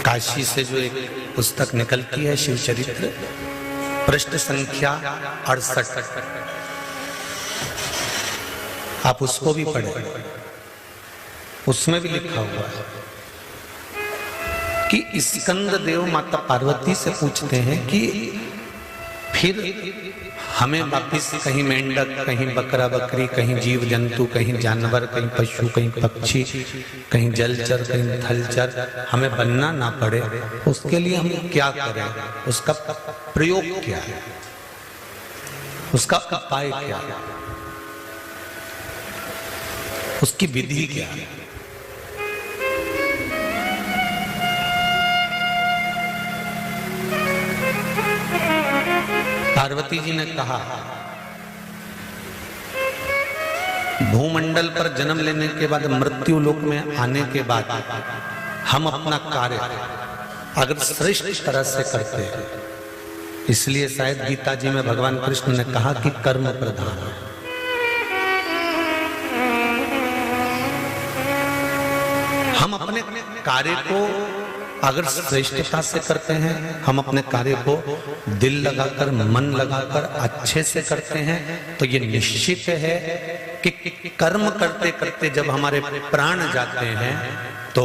काशी से जो एक पुस्तक निकलती है शिव चरित्र, पृष्ठ संख्या 68, आप उसको भी पढ़ें। उसमें भी लिखा हुआ है कि स्कंद देव माता पार्वती से पूछते हैं कि फिर हमें वापिस कहीं मेंढक, कहीं बकरा बकरी, कहीं जीव जंतु, कहीं जानवर, कहीं पशु, कहीं पक्षी, कहीं जलचर, कहीं थलचर हमें बनना ना पड़े, उसके लिए हम क्या करें? उसका प्रयोग क्या है? उसका उपाय क्या है? उसकी विधि क्या है? पार्वती जी ने कहा, भूमंडल पर जन्म लेने के बाद, मृत्यु लोक में आने के बाद हम अपना कार्य अगर श्रेष्ठ तरह से करते हैं, इसलिए शायद गीता जी में भगवान कृष्ण ने कहा कि कर्म प्रधान है। हम अपने कार्य को अगर श्रेष्ठता से करते हैं, हम अपने कार्य को दिल लगाकर, मन लगाकर अच्छे से करते हैं, तो ये निश्चित है कि कर्म करते करते जब हमारे प्राण जाते हैं तो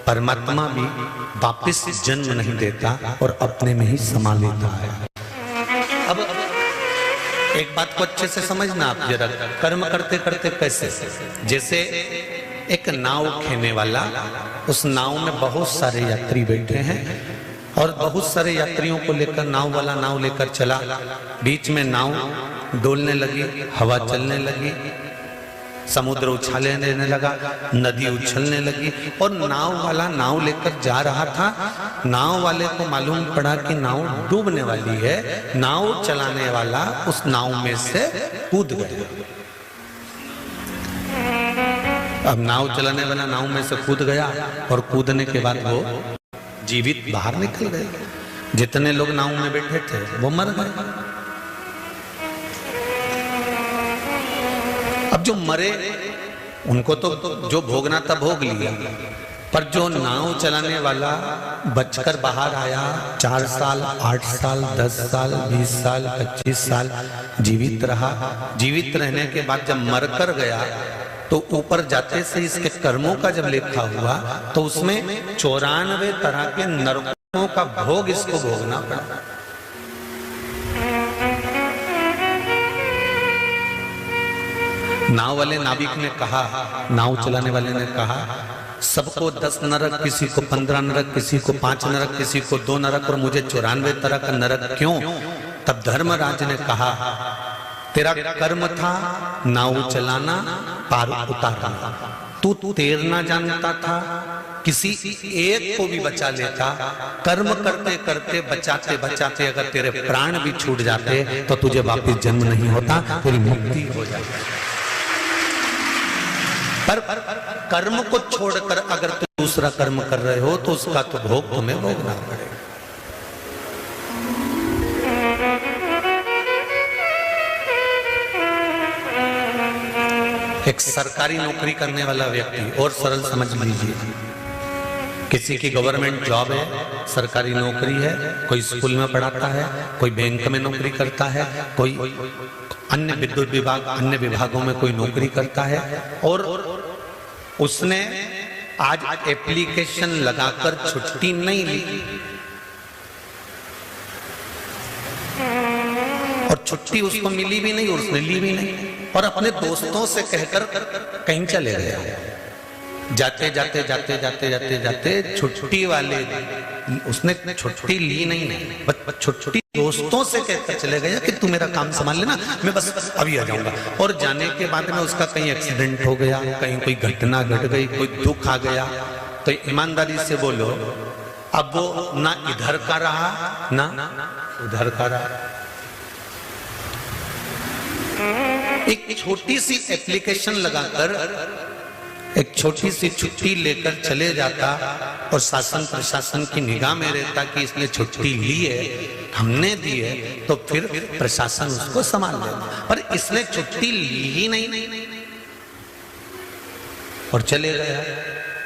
परमात्मा भी वापस जन्म नहीं देता और अपने में ही समा लेता है। अब एक बात को अच्छे से समझना आप जरा, कर्म करते करते कैसे? जैसे एक नाव खेने वाला, उस नाव में बहुत सारे यात्री बैठे हैं और बहुत सारे यात्रियों को लेकर नाव वाला नाव लेकर चला, बीच में नाव डोलने लगी, हवा चलने लगी, समुद्र उछाले देने लगा, नदी उछलने लगी और नाव वाला नाव लेकर जा रहा था। नाव वाले को मालूम पड़ा कि नाव डूबने वाली है। नाव चलाने वाला उस नाव में से कूद गया। अब नाव चलाने वाला नाव में से कूद गया और कूदने के बाद वो जीवित बाहर निकल गए। जितने लोग नाव में बैठे थे वो मर गए। अब जो मरे उनको तो जो भोगना था भोग लिया, पर जो नाव चलाने वाला बचकर बाहर आया, 4 साल, 8 साल, 10 साल, 20 साल, 25 साल जीवित रहा। जीवित रहने के बाद जब मरकर गया तो ऊपर जाते से इसके कर्मों का जब लेखा हुआ तो उसमें 94 तरह के नरकों का भोग इसको भोगना पड़ा। नाव वाले नाविक ने कहा, नाव चलाने वाले ने कहा, सबको 10 नरक, किसी को 15 नरक, किसी को 5 नरक, किसी को 2 नरक और मुझे 94 तरह का नरक क्यों? तब धर्मराज ने कहा, तेरा कर्म था नाव चलाना, पार उतारना। तू तैरना जानता था, किसी एक को भी बचा लेता। कर्म करते करते, बचाते बचाते अगर तेरे प्राण भी छूट जाते तो तुझे वापस जन्म नहीं होता, तेरी मुक्ति हो जाती। पर कर्म को छोड़कर अगर तुम दूसरा कर्म कर रहे हो तो उसका तो भोग तुम्हें भोगना पड़ेगा। एक सरकारी नौकरी करने वाला व्यक्ति, और सरल समझ लीजिए, किसी की गवर्नमेंट जॉब है, सरकारी नौकरी है, कोई स्कूल में पढ़ाता है, कोई बैंक में नौकरी करता है, कोई अन्य विद्युत विभाग, अन्य विभागों में कोई नौकरी करता है, और उसने आज एप्लीकेशन लगाकर छुट्टी नहीं ली और छुट्टी उसको मिली भी नहीं और उसने ली भी नहीं, और अपने दोस्तों से कहकर कहीं चले गया। जाते जाते जाते जाते जाते जाते छुट्टी वाले, उसने छुट्टी ली नहीं, बस छुट्टी दोस्तों से कहकर चले गया कि तू मेरा काम संभाल लेना, मैं बस अभी आ जाऊंगा। और जाने के बाद में उसका कहीं एक्सीडेंट हो गया, कहीं कोई घटना घट गई, कोई दुख आ गया, तो ईमानदारी से बोलो, अब वो ना इधर का रहा ना उधर का रहा। एक छोटी सी एप्लीकेशन लगाकर एक छोटी सी छुट्टी लेकर चले जाता और शासन प्रशासन की निगाह में रहता कि इसने छुट्टी ली है, हमने दी है, तो फिर प्रशासन उसको संभाल लेता। पर इसने छुट्टी ली ही नहीं और चले गया।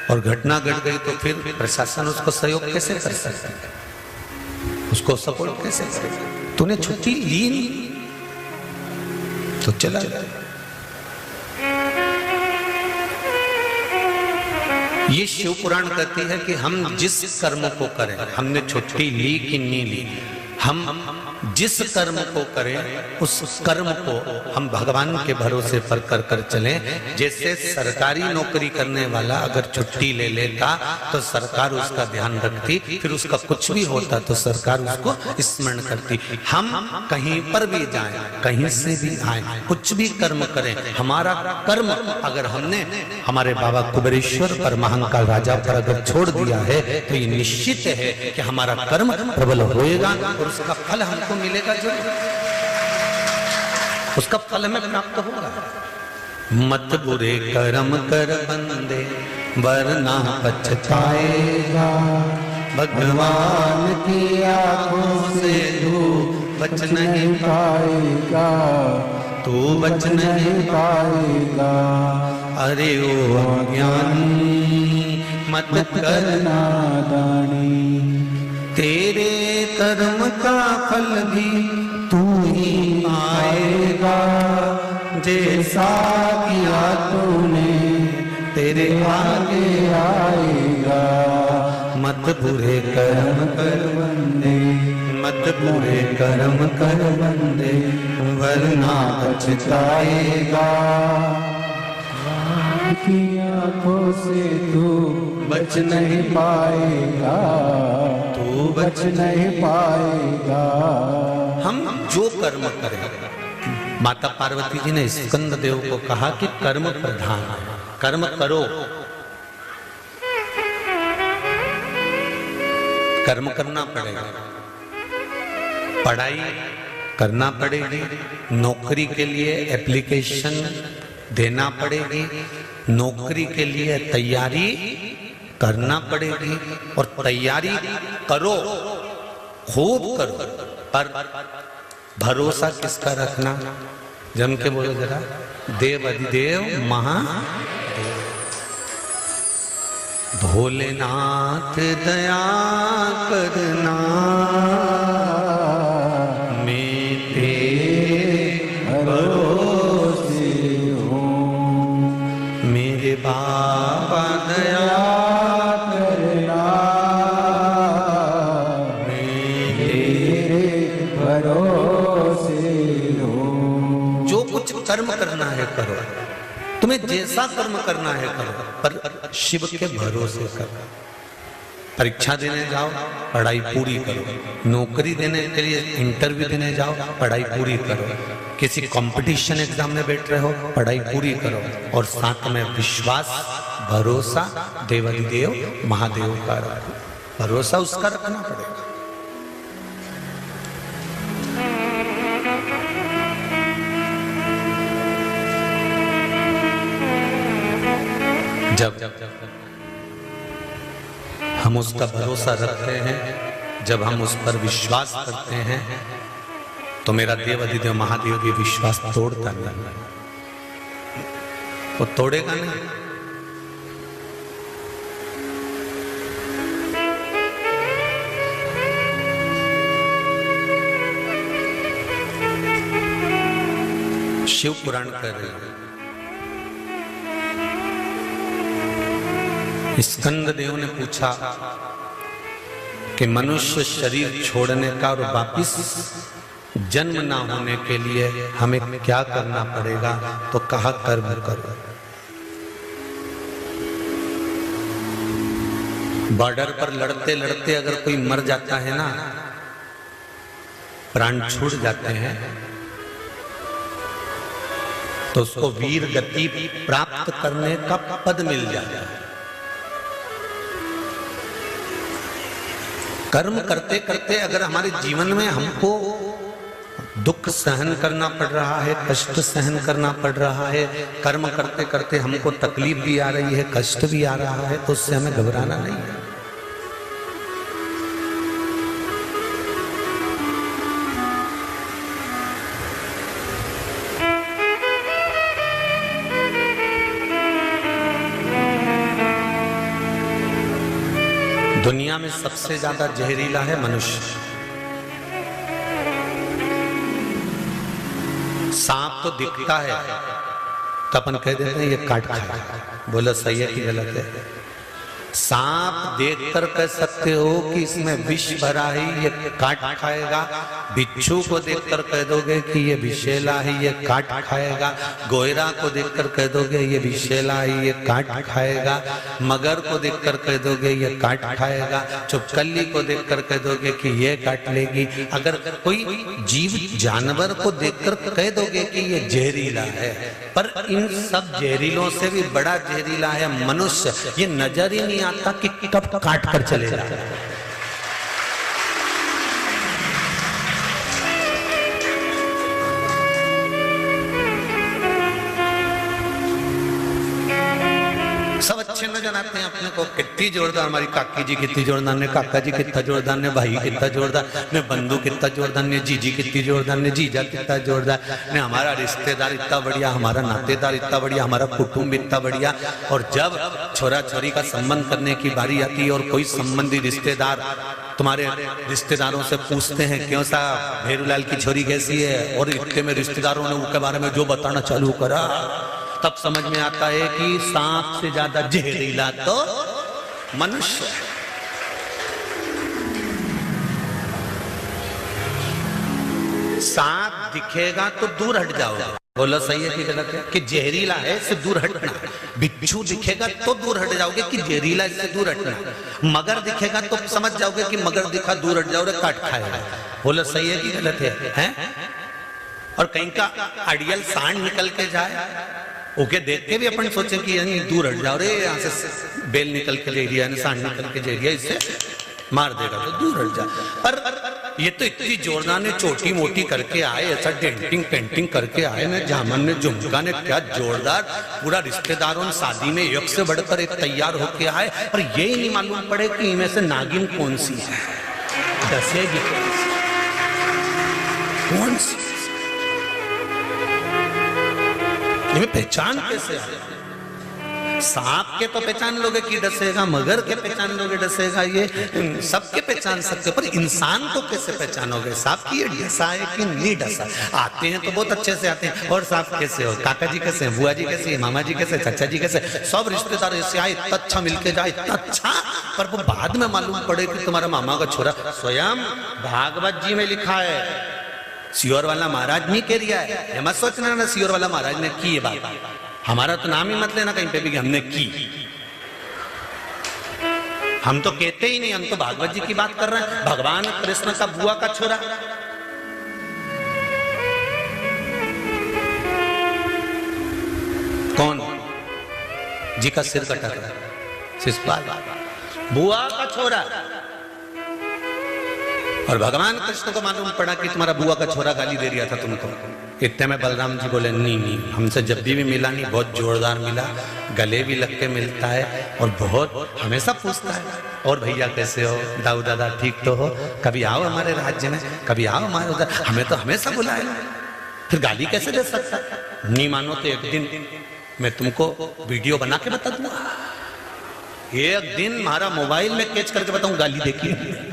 और घटना घट गई तो फिर प्रशासन उसको सहयोग कैसे कर सकता है, उसको सपोर्ट कैसे करेगा? तूने छुट्टी ली नहीं तो चला जा। ये शिव पुराण कहती है कि हम जिस कर्म को करें, हमने छुट्टी ली कि नहीं ली, हम जिस कर्म को करें उस कर्म को हम भगवान के भरोसे पर कर कर चलें। जैसे सरकारी नौकरी करने वाला अगर छुट्टी ले लेता तो सरकार उसका ध्यान रखती, फिर उसका कुछ भी होता तो सरकार उसको स्मरण करती। हम कहीं पर भी जाएं, कहीं से भी आए, कुछ भी कर्म करें, हमारा कर्म अगर हमने हमारे बाबा कुबेरेश्वर परमहंस राजा पर अगर छोड़ दिया है तो ये निश्चित है कि हमारा कर्म प्रबल होएगा और उसका फल हमको मिलेगा, जो उसका फल हमें प्राप्त होगा। मत बुरे कर्म कर बंदे वरना पछताएगा, भगवान की आंखों से तू बच नहीं पाएगा, तू बच नहीं पाएगा। अरे ओ अज्ञानी मत करना दानी, तेरे कर्म का फल भी तू ही आएगा, जैसा किया तूने तेरे आगे आएगा। मत बुरे कर्म कर बंदे, मत बुरे कर्म कर बंदे वरना पछताएगा, की आंखों से तू बच नहीं पाएगा, तू बच नहीं पाएगा। हम जो कर्म करें, माता पार्वती जी ने स्कंद देव को कहा कि कर्म प्रधान है, कर्म करो, कर्म करना पड़ेगा, पढ़ाई करना पड़ेगी, नौकरी के लिए एप्लीकेशन देना पड़ेगी, नौकरी के लिए तैयारी करना पड़ेगी, और तैयारी करो, खूब करो, पर भरोसा किसका रखना? जम के बोलो जरा, देव अधिदेव महादेव, भोलेनाथ दया करना, मैं तेरे भरोसे हूँ, मेरे बाबा दया करना, मैं तेरे भरोसे हूँ। जो कुछ कर्म करना है करो, तुम्हें जैसा कर्म करना है करो, पर शिव के भरोसे करो। परीक्षा देने जाओ, पढ़ाई पूरी करो, नौकरी देने के लिए इंटरव्यू देने जाओ, पढ़ाई पूरी करो, किसी कंपटीशन एग्जाम में बैठ रहे हो, पढ़ाई पूरी करो, और साथ में विश्वास, भरोसा देवाधिदेव महादेव का रखो, भरोसा उसका रखना पड़ेगा। जब हम उसका भरोसा रखते हैं, जब हम उस पर विश्वास करते हैं, तो मेरा देव अधिदेव महादेव भी विश्वास तोड़ता नहीं, वो तोड़ेगा नहीं। शिव पुराण कर रहे हैं, स्कंद देव ने पूछा कि मनुष्य शरीर छोड़ने का और वापिस जन्म ना होने के लिए हमें क्या करना पड़ेगा? तो कहा कर्म करो। बॉर्डर पर लड़ते लड़ते अगर कोई मर जाता है ना, प्राण छूट जाते हैं, तो उसको वीर गति प्राप्त करने का पद मिल जाता है। कर्म करते करते अगर हमारे जीवन में हमको दुख सहन करना पड़ रहा है, कष्ट सहन करना पड़ रहा है, कर्म करते करते हमको तकलीफ भी आ रही है, कष्ट भी आ रहा है, तो उससे हमें घबराना नहीं है। दुनिया में सबसे ज्यादा जहरीला है मनुष्य। सांप तो दिखता है तो अपन कह देते हैं ये काट खाएगा, बोलो सही है कि गलत है? सांप देखकर कह सकते हो कि इसमें विष भरा है, ये काट खाएगा। बिच्छू को देखकर कह दोगे कि ये विषैला है, ये काट खाएगा। गोयरा को देखकर कह दोगे ये विषैला है, ये काट खाएगा। मगर को देखकर कह दोगे ये काट खाएगा। चुपकली को देखकर कह दोगे कि ये काट लेगी। अगर कोई जीव जानवर को देखकर कह दोगे कि ये जहरीला है, पर इन सब जहरीलों से भी बड़ा जहरीला है मनुष्य। ये नजर ही नहीं आता कि कब काट कर चलेगा। सब अच्छे नजर आते हैं अपने को, कितनी जोरदार हमारी काकी जी कितनी जोरदार ने, काका जी कितना जोरदार ने, भाई कितना जोरदार ने, बंधु कितना जोरदार ने, जीजी कितनी जोरदार ने, जीजा कितना जोरदार ने, हमारा रिश्तेदार इतना बढ़िया, हमारा नातेदार इतना बढ़िया, हमारा कुटुंब इतना बढ़िया। और जब छोरा छोरी का संबंध करने की बारी आती है और कोई संबंधी रिश्तेदार तुम्हारे रिश्तेदारों से पूछते हैं क्यों साहब भेरूलाल की छोरी कैसी है, और इतने में रिश्तेदारों ने उसके बारे में जो बताना चालू करा, तब समझ में आता है कि सांप से ज्यादा जहरीला तो मनुष्य है। सांप दिखेगा तो दूर हट जाओगे, बोलो सही है कि गलत है? कि जहरीला है इससे दूर हटना। बिच्छू दिखेगा तो दूर हट जाओगे कि जहरीला इससे दूर हटना। मगर दिखेगा तो समझ जाओगे कि मगर दिखा दूर हट जाओगे, काट खाएगा। बोलो सही है कि गलत है? और कहीं का अड़ियल सांड निकल के जाए, ओके देख के भी अपन सोचे कि यानी दूर हट जाओ रे, यहाँ से बेल निकल के ले लिया, सांड निकल के ले लिया, इससे मार देगा तो दूर हट जा। पर ये तो इतनी जोरदार ने छोटी मोटी करके आए, ऐसा डेंटिंग पेंटिंग करके आए ना, जामन ने झुमका ने क्या जोरदार, पूरा रिश्तेदारों ने शादी में एक से बढ़कर एक तैयार होके आए, पर यही नहीं मालूम पड़े कि इनमें से नागिन कौन सी है, दसेगी कौन सी, इन्हें पहचान कैसे है? सांप के तो पहचान लोगे कि डसेगा, मगर के पहचान लोगे डसेगा, ये सबके पहचान सकते, पर इंसान को कैसे पहचानोगे? सांप की ये डसा है कि नहीं डसा? आते हैं तो बहुत अच्छे से आते हैं, और सांप कैसे हो, काका जी कैसे हैं, बुआ जी कैसे हैं, मामा जी कैसे, चाचा जी कैसे, सब रिश्तेदार ऐसे आए, इतना अच्छा मिलके जाए, इतना अच्छा, पर वो बाद में मालूम पड़े कि तुम्हारा मामा का छोरा। स्वयं भागवत जी में लिखा है, सियोर वाला महाराज नहीं कह रिया है, ये मत सोचना ना सियोर वाला महाराज ने की ये बात, हमारा तो नाम ही मत लेना कहीं पे भी कि हमने की। हम तो कहते ही नहीं, हम तो भागवत जी की बात कर रहे हैं। भगवान कृष्ण का बुआ का छोरा, कौन जी का सिर कटा था, शिशुपाल, बुआ का छोरा। और भगवान कृष्ण को मालूम पड़ा कि तुम्हारा बुआ का छोरा गाली दे रहा था तुमको। इतने में बलराम जी बोले नहीं, हमसे जब भी मिला नहीं, बहुत जोरदार मिला, गले भी लग के मिलता है और बहुत हमेशा पूछता है, और भैया कैसे हो, दाऊ दादा ठीक तो हो, कभी आओ हमारे राज्य में, कभी आओ हमारे उधर, हमें तो हमेशा बुलाए, फिर गाली कैसे दे सकता? नहीं मानो तो एक दिन मैं तुमको वीडियो बना के बता दूंगा, एक दिन हमारा मोबाइल में कैच करके बताऊं, गाली देखिए।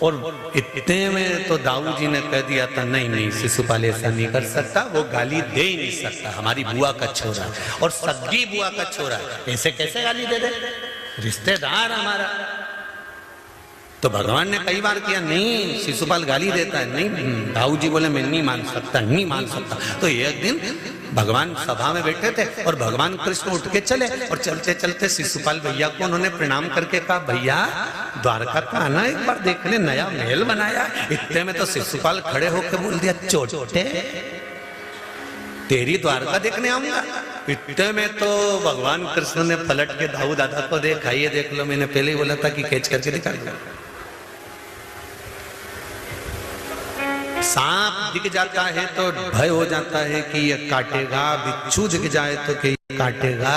और इतने में तो दाऊ जी ने कह दिया था नहीं शिशुपाल ऐसा नहीं कर सकता, वो गाली दे ही नहीं सकता, हमारी बुआ का छोरा और सगी बुआ का छोरा, ऐसे कैसे गाली दे दे, रिश्तेदार हमारा। तो भगवान ने कई बार किया, नहीं शिशुपाल गाली देता है, नहीं, दाऊ जी बोले मैं नहीं मान सकता, नहीं मान सकता। तो एक दिन भगवान सभा में बैठे थे और भगवान कृष्ण उठ के चले, और चलते चलते शिशुपाल भैया को उन्होंने प्रणाम करके कहा, भैया द्वारका का आना एक बार देखने, नया महल बनाया। इतने में तो शिशुपाल खड़े होकर बोल दिया, चोटे तेरी द्वारका देखने आऊंगा। इतने में तो भगवान कृष्ण ने पलट के दाऊ दादा को देखा, ये देख लो, मैंने पहले ही बोला था कि कैच करके दिखा दिया। सांप दिख जाता है तो भय हो जाता है कि ये काटेगा, बिच्छू दिख जाए तो कि ये काटेगा,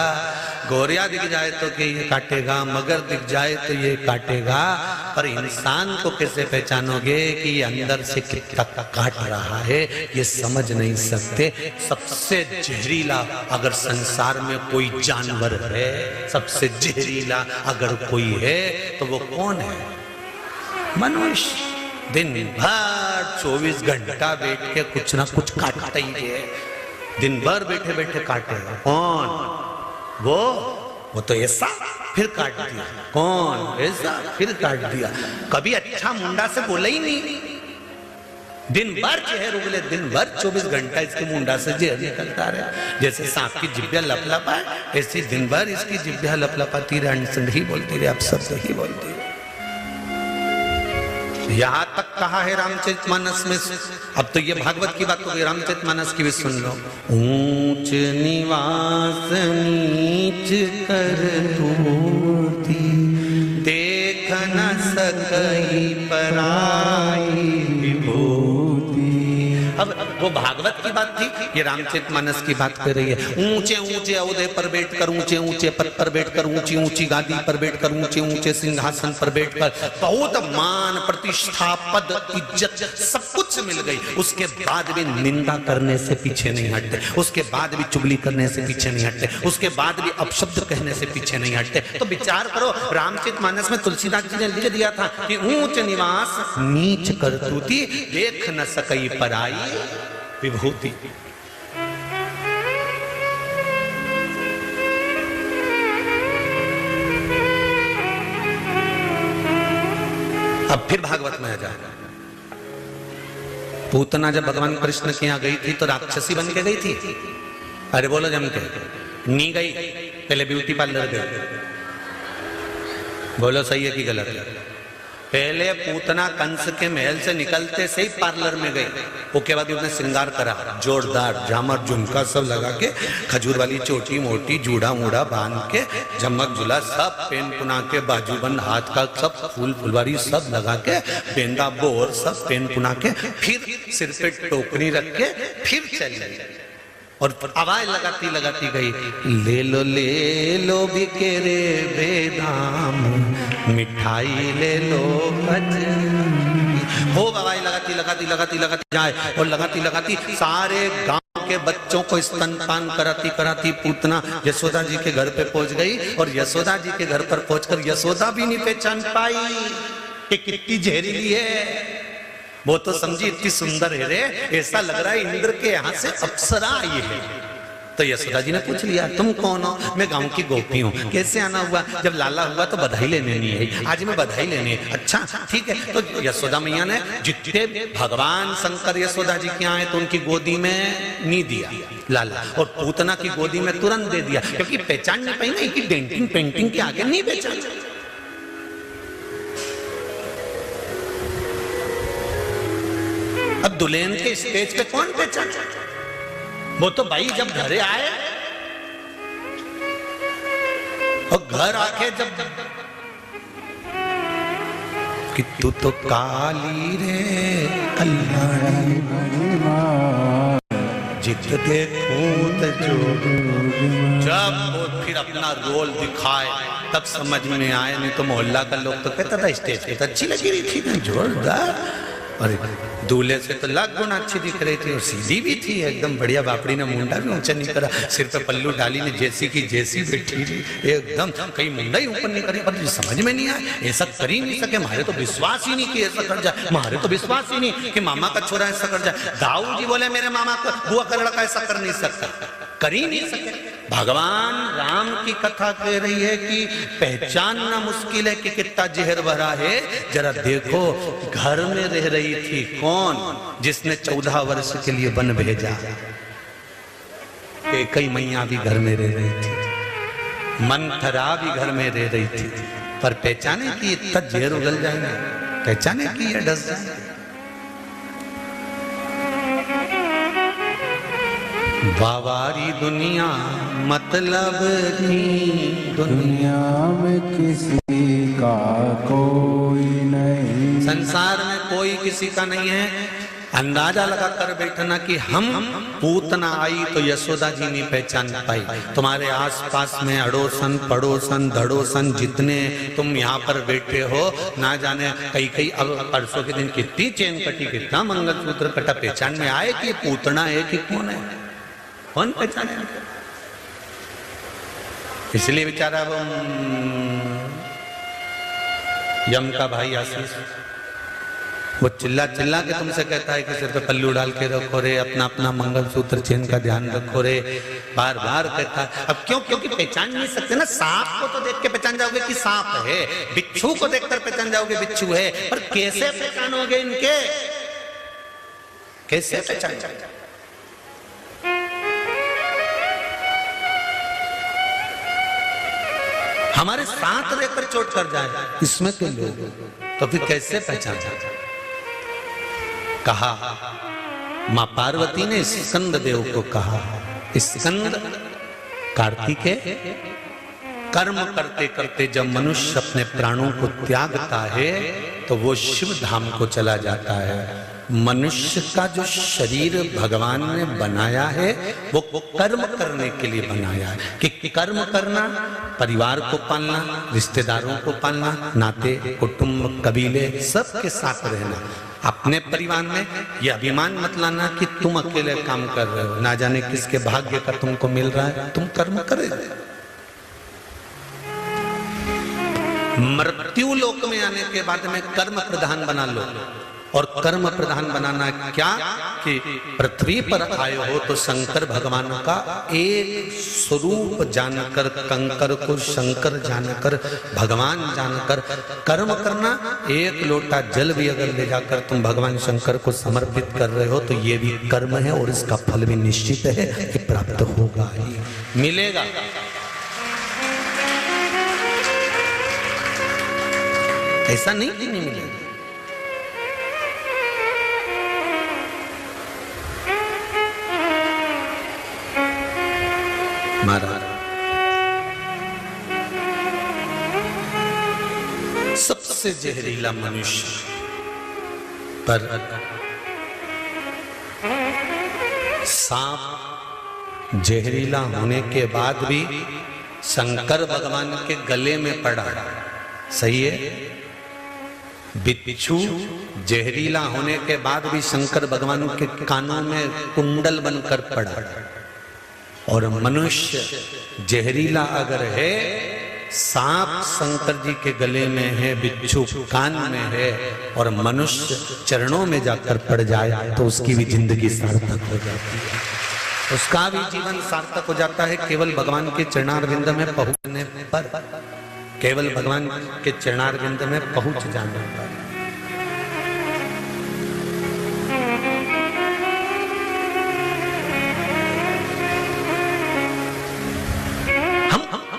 गौरिया दिख जाए तो कि ये काटेगा, मगर दिख जाए तो ये काटेगा, पर इंसान को कैसे पहचानोगे कि ये अंदर से कितना काट रहा है, ये समझ नहीं सकते। सबसे जहरीला अगर संसार में कोई जानवर है, सबसे जहरीला अगर कोई है तो वो कौन है? मनुष्य। दिन भर 24 घंटा बैठ के कुछ ना कुछ काटता ही है, दिन भर बैठे बैठे काटेगा। कौन? वो तो ऐसा, फिर काट दिया। कौन? ऐसा, फिर काट दिया। कभी अच्छा मुंडा से बोला ही नहीं। दिन भर चेहर उगले, दिन भर 24 घंटा इसके मुंडा से जहर निकलता रहे। जैसे सांप की जिब्बिया लपलपा है, ऐसी दिन भर इसकी जिब्बिया लपलपाती रहे, अनसंड ही बोलती रहे, अब सब सही बोलती रहे। यहां तक कहा है रामचरितमानस में। अब तो ये भागवत की बात हो गई, रामचरितमानस की भी सुन लो। ऊंच निवास नीच कर तूती, देख न सकई पराई विभूति। अब वो भागवत की बात थी, ये रामचरितमानस की बात कर रही है। ऊंचे ऊंचे औहदे पर बैठकर, ऊंचे ऊंचे पद पर बैठकर, ऊंची ऊंची गादी पर बैठकर, ऊंचे ऊंचे सिंहासन पर बैठकर, बहुत मान प्रतिष्ठा पद इज्जत सब कुछ मिल गई, उसके बाद भी निंदा करने से पीछे नहीं हटते, उसके बाद भी चुगली करने से पीछे नहीं हटते, उसके बाद भी अपशब्द कहने से पीछे नहीं हटते। तो विचार करो, रामचरितमानस में तुलसीदास जी ने लिख दिया था कि ऊंच निवास नीच करतूती, देख न सकई पराई विभूति। अब फिर भागवत में आ जाए। पूतना जब भगवान कृष्ण के यहां गई थी तो राक्षसी बन के गई थी। अरे बोलो जम के नहीं गई, पहले ब्यूटी पार्लर गई। बोलो सही है कि गलत है? पहले पूतना कंस के महल से निकलते से ही पार्लर में गई। उसके बाद उसने श्रृंगार करा, जोरदार झामर झुमका सब लगा के, खजूर वाली चोटी मोटी जूड़ा मूड़ा बांध के, झमक झुला सब पेन पुना के, बाजूबंद हाथ का सब फूल फुलवारी सब लगा के, पेंदा बोर सब पेन पुना के, फिर सिर पे टोकरी रख के फिर चली और आवाज लगाती लगाती गई, ले लो बिकेरे बेदाम, मिठाई ले लो हो। आवाज लगाती लगाती लगाती लगाती जाए और लगाती लगाती सारे गांव के बच्चों को स्तनपान कराती कराती पूतना यशोदा जी के घर पे पहुंच गई। और यशोदा जी के घर पर पहुंचकर यशोदा भी नहीं पहचान पाई कि कितनी जहरीली है। वो तो समझी इतनी सुंदर है रे, ऐसा लग रहा है इंद्र के यहाँ से अप्सरा आई है। तो यशोदा जी ने पूछ लिया, तुम कौन हो? मैं गांव की गोपी हूँ। कैसे आना हुआ? जब लाला हुआ तो बधाई लेने नहीं आई, आज मैं बधाई लेने। अच्छा ठीक है। तो यशोदा मैया ने जितने भगवान शंकर यशोदा जी के आए तो उनकी गोदी में नहीं दिया लाला, और पूतना की गोदी में तुरंत दे दिया, क्योंकि पहचान नहीं पाई ना कि डेंटिंग पेंटिंग के आगे नहीं पहचान। अब दुल्हन के स्टेज पे कौन पहचान? वो तो भाई जब घरे आए और घर आके जब कि तू तो काली रे कल्याणी, जित देखूं जो, जब वो फिर अपना रोल दिखाए तब समझ में आए। नहीं तो मोहल्ला का लोग तो कहता था स्टेज पे तो अच्छी लगी रही थी ना, जोरदार। अरे दूल्हे से तो लाख गुना अच्छी दिख रही थी और सीधी भी थी एकदम बढ़िया। बापड़ी ने मुंडा भी ऊंचा नहीं करा, सिर पे पल्लू डाली ने जैसी की जैसी बैठी एकदम, कहीं मुंडा ही ऊपर नहीं करे। पर समझ में नहीं आया, ऐसा कर ही नहीं सके। हमारे तो विश्वास ही नहीं कि ऐसा कर जाए, हमारे तो विश्वास ही नहीं कि मामा का छोरा ऐसा कर जाए। दाऊ जी बोले मेरे मामा का बुआ का लड़का ऐसा कर नहीं सकता, कर ही नहीं सके। भगवान राम की कथा कह रही है कि पहचानना मुश्किल है कि कितना जहर भरा है। जरा देखो, घर में रह रही थी कौन? जिसने 14 वर्ष के लिए वन भेजा। कई मैया भी घर में रह रही थी, मंथरा भी घर में रह रही थी, पर पहचाने कि इतना जहर उगल जाएगा, पहचाने कि ये डस जाए। बावारी दुनिया मतलब की दुनिया में किसी का कोई नहीं, संसार में कोई किसी का नहीं है। अंदाजा लगा कर बैठना कि हम पूतना आई तो यशोदा जी नहीं पहचान पाई। तुम्हारे आसपास में अड़ोसन पड़ोसन धड़ोसन जितने तुम यहाँ पर बैठे हो, ना जाने कई अब परसों के दिन कितनी चेन कटी, कितना मंगलसूत्र कटा, पहचान में आए कि पूतना है कि कौन है, कौन पहचाने। इसलिए बेचारा वो यम का भाई आशीष वो चिल्ला चिल्ला के तुमसे कहता है कि सिर पे पल्लू डाल के रखो रे, अपना अपना मंगलसूत्र चेन का ध्यान रखो रे, बार बार कहता है। अब क्यों? क्योंकि पहचान नहीं सकते ना। सांप को तो देख के पहचान जाओगे कि सांप है, बिच्छू को देखकर पहचान जाओगे बिच्छू है, पर कैसे पहचानोगे इनके, कैसे पहचान जाओगे? हमारे साथ रहकर चोट कर जाए इसमें के लोग, तो फिर कैसे पहचान जाए? कहा मां पार्वती ने स्कंद देव को कहा, स्कंद कार्तिकेय, कर्म करते करते जब मनुष्य अपने प्राणों को त्यागता है तो वो शिव धाम को चला जाता है। मनुष्य का जो शरीर भगवान ने बनाया है वो कर्म करने के लिए बनाया है, कि कर्म करना, परिवार को पालना, रिश्तेदारों को पालना, नाते कुटुंब कबीले सबके साथ रहना। अपने परिवार में यह अभिमान मत लाना कि तुम अकेले काम कर रहे हो, ना जाने किसके भाग्य का तुमको मिल रहा है, तुम कर्म करे। मृत्यु लोक में आने के बाद में कर्म प्रधान बना लो, और कर्म प्रधान बनाना क्या कि पृथ्वी पर आए हो तो शंकर भगवान का एक स्वरूप जानकर, कंकर को शंकर जानकर, भगवान जानकर कर्म करना। एक लोटा जल भी अगर ले जाकर तुम भगवान शंकर को समर्पित कर रहे हो तो ये भी कर्म है, और इसका फल भी निश्चित है कि प्राप्त होगा ही, मिलेगा। ऐसा नहीं कि नहीं मिलेगा। महाराज सबसे जहरीला मनुष्य पर सांप जहरीला होने के बाद भी शंकर भगवान के गले में पड़ा, सही है। बिच्छू जहरीला होने के बाद भी शंकर भगवान के कानों में कुंडल बनकर पड़ा, और मनुष्य जहरीला अगर है, सांप शंकर जी के गले में है, बिच्छू कान में है, और मनुष्य चरणों में जाकर पड़ जाए तो उसकी भी जिंदगी सार्थक हो जाती है, उसका भी जीवन सार्थक हो जाता है। केवल भगवान के चरणारविंद में पहुंचने पर, केवल भगवान के चरणारविंद में पहुंच जाने पर।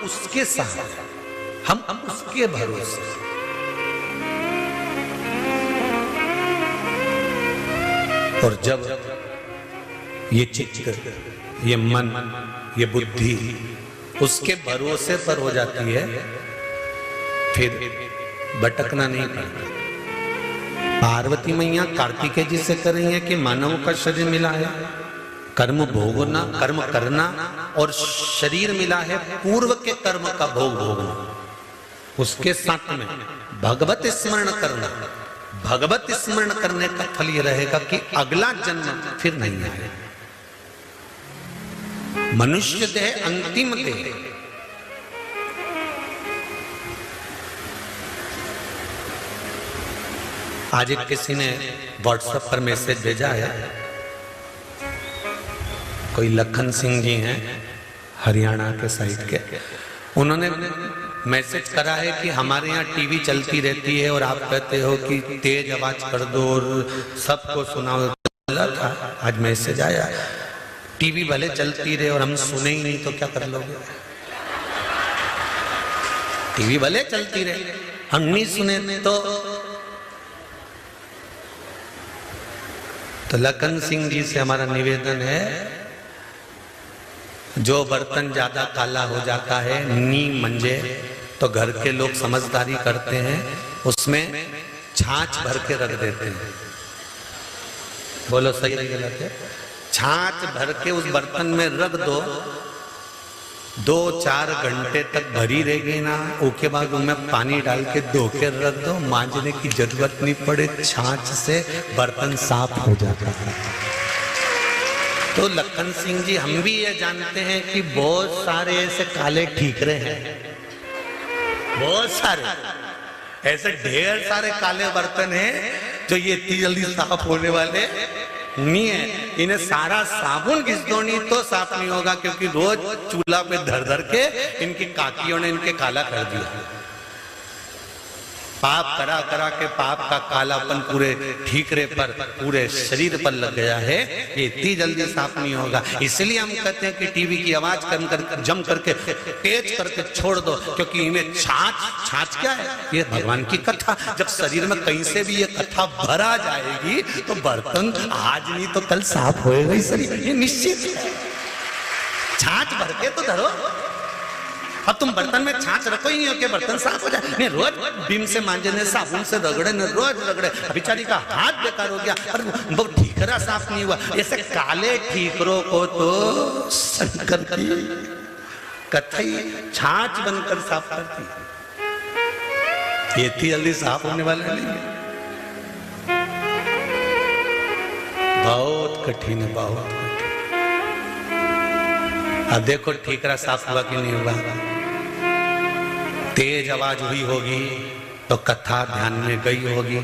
उसके साथ, हम उसके भरोसे, और जब ये चित्त, ये मन, ये बुद्धि उसके भरोसे पर हो जाती है, फिर भटकना नहीं पड़ता। पार्वती मैया कार्तिकेय जी से कर रही है कि मानव का शरीर मिला है, कर्म भोगना, कर्म करना, और शरीर मिला है पूर्व के कर्म का भोग भोगना। उसके साथ में भगवत स्मरण करना, भगवत स्मरण करने का फल यह रहेगा कि अगला जन्म फिर नहीं आए। मनुष्य देह अंतिम देह, आज एक किसी ने व्हाट्सएप पर मैसेज भेजा है, कोई लखन सिंह जी हैं हरियाणा के साइड के, उन्होंने मैसेज करा है कि हमारे यहाँ टीवी चलती रहती है और आप कहते हो कि तेज आवाज कर दो और सबको सुनाओ। आज मैसेज आया, टीवी भले चलती रहे और हम सुने ही नहीं तो क्या कर लोगे? टीवी भले चलती रहे, हम नहीं सुने तो लखन सिंह जी से हमारा निवेदन है, जो बर्तन ज्यादा काला हो जाता है नी मंजे, तो घर के लोग समझदारी करते हैं, उसमें छाछ भर के रख देते हैं। बोलो सही है गलत है? छाछ भर के उस बर्तन में रख दो, 2-4 घंटे तक भरी रहेगी ना, उसके बाद उनमें पानी डाल के धो के रख दो, मांजने की जरूरत नहीं पड़े, छाछ से बर्तन साफ हो जाता है। तो लखन सिंह जी, हम भी ये जानते हैं कि बहुत सारे ऐसे काले ठीकरे हैं, बहुत सारे ऐसे ढेर सारे काले बर्तन हैं जो ये इतनी जल्दी साफ होने वाले नहीं है। इन्हें सारा साबुन घिस दो नहीं तो साफ नहीं होगा, क्योंकि रोज चूल्हा पे धर धर के इनकी काकियों ने इनके काला कर दिया। पाप करा करा के पाप का कालापन पूरे ठीकरे पर, पूरे शरीर पर लग गया है, ये इतनी जल्दी साफ नहीं होगा। इसलिए हम कहते हैं कि टीवी की आवाज कम कर जम करके तेज करके छोड़ दो, क्योंकि इन्हें छाछ क्या है? ये भगवान की कथा। जब शरीर में कहीं से भी ये कथा भरा जाएगी तो बर्तन आज नहीं तो कल साफ होएगा ही शरीर, ये निश्चित है। छाछ भर के तो धरो, अब तुम बर्तन में छाछ रखो ही नहीं हो कि बर्तन साफ हो जाए। नहीं, रोज बीम से मांजने, साबुन से रगड़े, रोज रगड़े, बेचारी का हाथ बेकार हो गया, पर वो ठीकरा साफ नहीं हुआ। ऐसे काले ठीकरों को तो शंकर की कथई छाछ बनकर साफ करती, ये इतनी जल्दी साफ होने वाला नहीं है, बहुत कठिन है, बहुत कठिन। अब देखो ठीकरा साफ हुआ कि नहीं हुआ? तेज आवाज हुई होगी तो कथा ध्यान में गई होगी,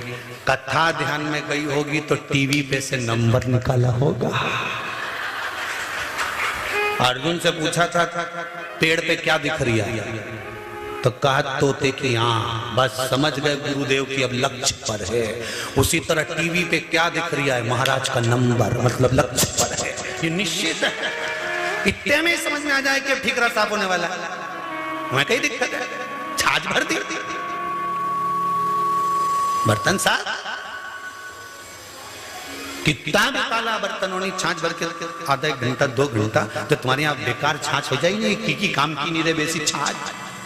कथा ध्यान में गई होगी तो टीवी पे से नंबर निकाला होगा। अर्जुन से पूछा था पेड़ पे क्या दिख रही है, तो कहा तोते की आंख, बस समझ गए गुरुदेव की अब लक्ष्य पर है। उसी तरह टीवी पे क्या दिख रही है? महाराज का नंबर, मतलब लक्ष्य पर है, ये निश्चित है। इतने में समझ में आ जाए कि ठीकरा साफ होने वाला है, मैं कहीं दिक्कत है, छाछ भर दी, बर्तन साफ, कितना भी काला बर्तन होनी, छाछ भर के आधा 1 घंटा 2 घंटा तो तुम्हारे यहाँ बेकार छाछ हो जाएगी। की काम की नहीं रहे बेसी छाछ,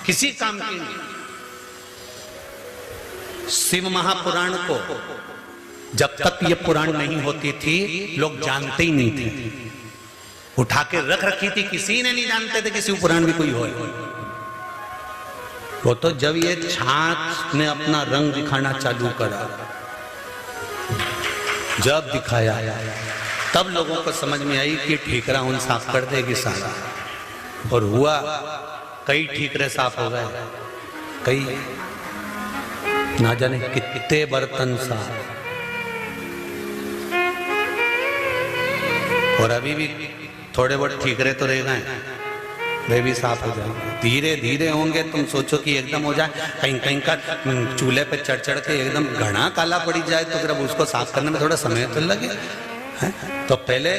किसी काम की नहीं। शिव महापुराण को जब तक ये पुराण नहीं होती थी लोग जानते ही नहीं थे, उठा के रख रखी थी, किसी ने नहीं जानते थे कि शिव पुराण भी कोई हो। वो तो जब ये छाछ ने अपना रंग दिखाना चालू करा, जब दिखाया तब लोगों को समझ में आई कि ठीकरा उन साफ कर देगी सारा। और हुआ, कई ठीकरे साफ हो गए, कई ना जाने कितने बर्तन साफ, और अभी भी थोड़े बहुत ठीकरे तो रह गए, वे भी साफ हो जाएंगे, धीरे धीरे होंगे। तुम सोचो कि एकदम हो जाए, कहीं कहीं का चूल्हे पे चढ़ चढ़ के एकदम घना काला पड़ी जाए तो फिर अब उसको साफ करने में थोड़ा समय तो लगे। तो पहले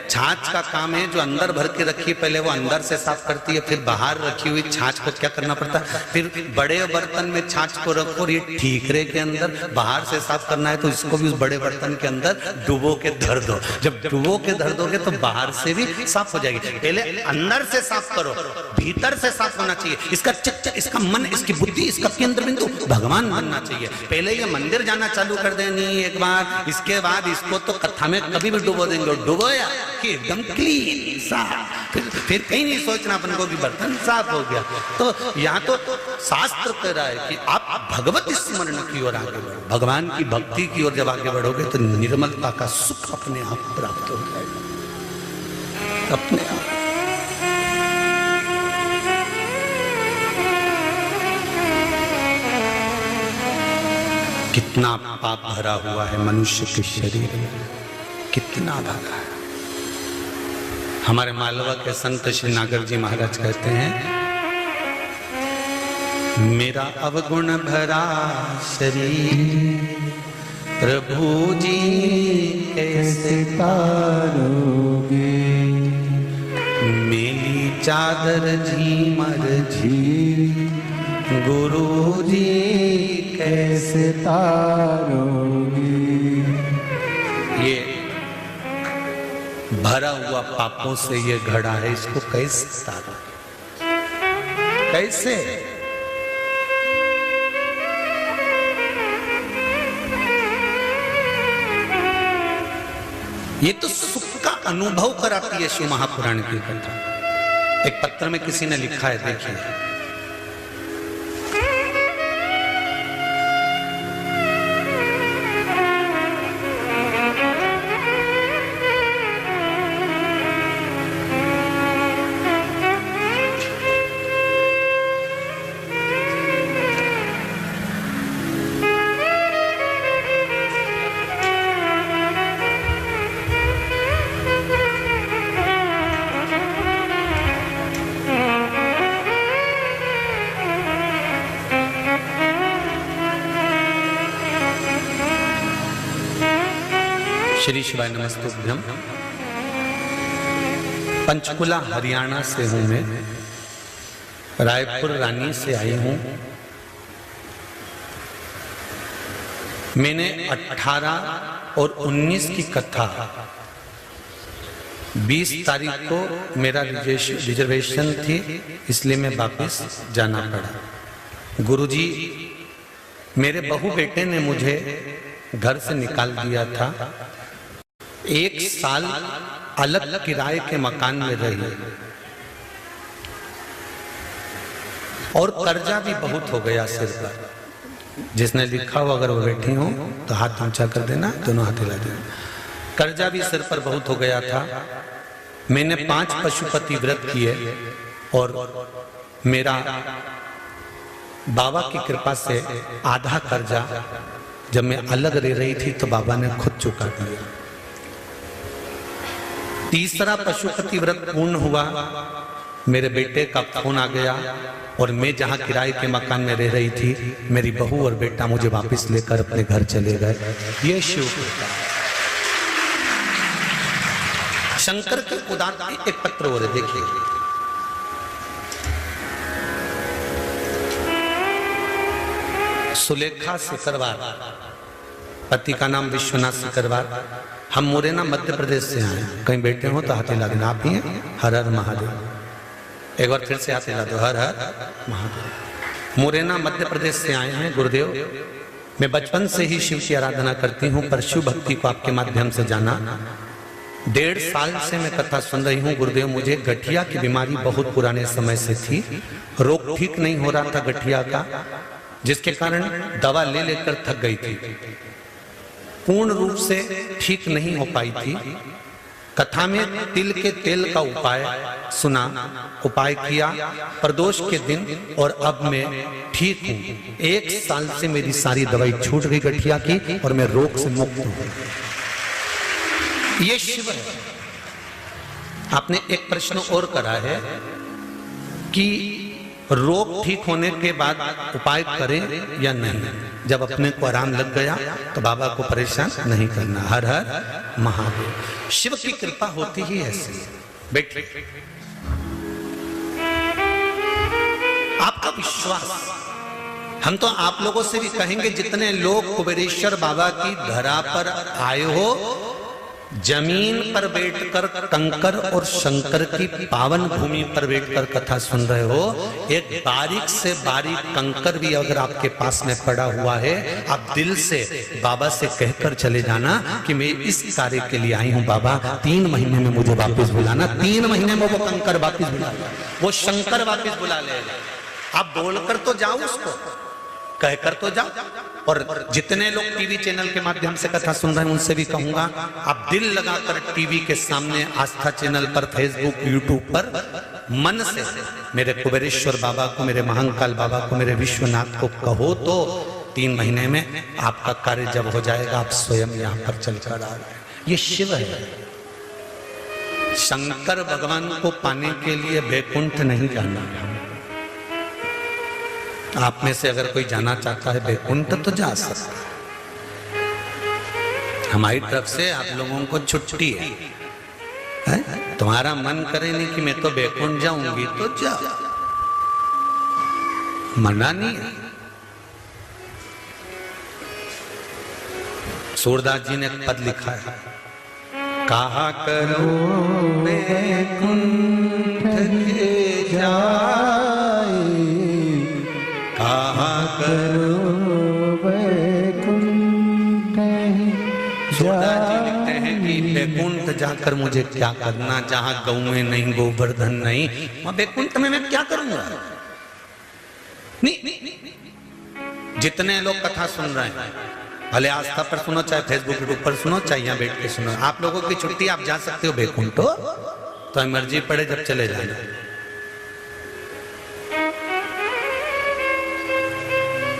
छाछ का काम है, जो अंदर भर के रखी है पहले वो अंदर से साफ करती है, फिर बाहर रखी हुई छाछ को क्या करना पड़ता है, फिर बड़े बर्तन में छाछ को रखो और ये ठीकरे के अंदर बाहर से साफ करना है तो इसको भी उस बड़े बर्तन के अंदर डुबो के धर दो। जब डुबो के धर दोगे तो बाहर से भी साफ हो जाएगी। पहले अंदर से साफ करो, भीतर से साफ होना चाहिए। इसका चित्त, इसका मन, इसकी बुद्धि, इसका केंद्र बिंदु भगवान बनना चाहिए। पहले ये मंदिर जाना चालू कर देनी एक बार, इसके बाद इसको तो कथा में कभी भी डुबो देंगे, डुबोया कि एकदम क्लीन साफ, फिर कहीं नहीं सोचना अपन को कि बर्तन साफ हो गया। तो यहाँ तो शास्त्र कह रहा है कि आप भगवत स्मरण की ओर आगे बढ़ो, भगवान की भक्ति की ओर जब आगे बढ़ोगे तो निर्मलता का सुख अपने आप प्राप्त हो जाएगा, अपने आप। कितना पाप भरा हुआ है मनुष्य के शरीर में, कितना भरा है। हमारे मालवा के संत श्री नागर जी महाराज कहते हैं, मेरा अवगुण भरा शरीर प्रभु जी कैसे तारोगे, मेरी चादर झीमर झी गुरु जी कैसे तारोगे। ये भरा हुआ पापों से ये घड़ा है, इसको कैसे तारोगे, कैसे? ये तो सुख का अनुभव कराती है शिव महापुराण की कथा। एक पत्र में किसी ने लिखा है, देखिए, श्री शिवाय नमस्तुभ्यम। पंचकुला हरियाणा से हूं मैं, रायपुर रानी से आई हूं। मैंने 18 और 19 की कथा 20 तारीख को मेरा रिजर्वेशन थी, इसलिए मैं वापस जाना पड़ा। गुरुजी, मेरे बहू बेटे ने मुझे घर से निकाल दिया था। 1 साल अलग किराए के मकान में रही और कर्जा भी बहुत हो गया सिर पर। जिसने लिखा हो अगर वो बैठी हो तो हाथ ऊंचा कर देना, दोनों हाथ हिला देना। कर्जा भी सिर पर बहुत हो गया था। मैंने 5 पशुपति व्रत किए और मेरा बाबा की कृपा से आधा कर्जा जब मैं अलग रह रही थी तो बाबा ने खुद चुका दिया। तीसरा पशुपति व्रत पूर्ण हुआ, मेरे बेटे का फोन आ गया और मैं जहां किराए के मकान में रह रही थी, मेरी बहू और बेटा मुझे वापस लेकर अपने घर चले गए। ये शिव कृपा। शंकर के उदार एक पत्र हो रहे, देखिए, सुलेखा सिकरवार, पति का नाम विश्वनाथ सिकरवार। हम मुरैना मध्य प्रदेश से आए। कहीं बैठे हो तो हाथ हिला देना। आप ही हैं? हर हर महादेव। एक बार फिर से हाथ हिला दो, हर हर महादेव। मुरैना मध्य प्रदेश से आए हैं गुरुदेव। मैं बचपन से ही शिव की आराधना करती हूँ, पर शिव भक्ति को आपके माध्यम से जाना। 1.5 साल से मैं कथा सुन रही हूँ गुरुदेव। मुझे गठिया की बीमारी बहुत पुराने समय से थी। रोग ठीक नहीं हो रहा था गठिया का, जिसके कारण दवा ले लेकर थक गई थी। पूर्ण रूप से ठीक नहीं हो पाई थी। कथा में तिल के तेल का उपाय सुना, उपाय किया प्रदोष के दिन, और अब मैं ठीक हूं। 1 साल से मेरी सारी दवाई छूट गई गठिया की और मैं रोग से मुक्त हूं। ये शिव है। आपने एक प्रश्न और करा है कि रोग ठीक होने के बाद उपाय करें या नहीं। जब अपने को आराम लग गया तो बाबा को परेशान नहीं करना। हर हर महादेव। शिव की कृपा होती ही ऐसी। बैठे, आपका विश्वास, हम तो आप लोगों से भी कहेंगे, जितने लोग कुबेरेश्वर बाबा की धरा पर आए हो, जमीन पर बैठकर कंकर और शंकर की पावन भूमि पर बैठकर कथा सुन रहे हो, एक बारीक से बारीक कंकर भी अगर आपके पास में पड़ा हुआ है, आप दिल से बाबा से कहकर चले जाना कि मैं इस कार्य के लिए आई हूं बाबा, 3 महीने में मुझे वापस बुलाना। 3 महीने में वो कंकर वापस बुला, वो शंकर वापस बुला लेगा। आप बोलकर तो जाओ, उसको कहकर तो जाओ। और जितने लोग टीवी चैनल के माध्यम से कथा सुन रहे हैं, उनसे भी कहूंगा, आप दिल लगाकर टीवी के सामने, आस्था चैनल पर, फेसबुक, यूट्यूब पर मन से मेरे कुबेरेश्वर बाबा को, मेरे महाकाल बाबा को, मेरे विश्वनाथ को कहो तो 3 महीने में आपका कार्य जब हो जाएगा, आप स्वयं यहाँ पर चलकर आ रहे। ये शिव है। शंकर भगवान को पाने के लिए बैकुंठ नहीं जाना। आप में से अगर कोई जाना चाहता है बैकुंठ तो जा सकता है। हमारी तरफ से आप लोगों को छुट्टी है? तुम्हारा मन करे नहीं कि मैं तो बैकुंठ जाऊंगी तो जा, मना नहीं है। सूरदास जी ने एक पद लिखा है, कहा करो बैकुंठ के जाए, कहा करो बैकुंठ सूरदास जी लिखते हैं कि बैकुंठ जाकर मुझे क्या करना, जहां गौएं नहीं गोवर्धन नहीं, वहां बैकुंठ में मैं क्या करूंगा। नहीं, जितने लोग कथा सुन रहे हैं, भले आस्था पर सुनो, चाहे फेसबुक यूट्यूब पर सुनो, चाहे यहाँ बैठ के सुनो, आप लोगों की छुट्टी, आप जा सकते हो बैकुंठ, तो मर्जी पड़े जब चले जाना।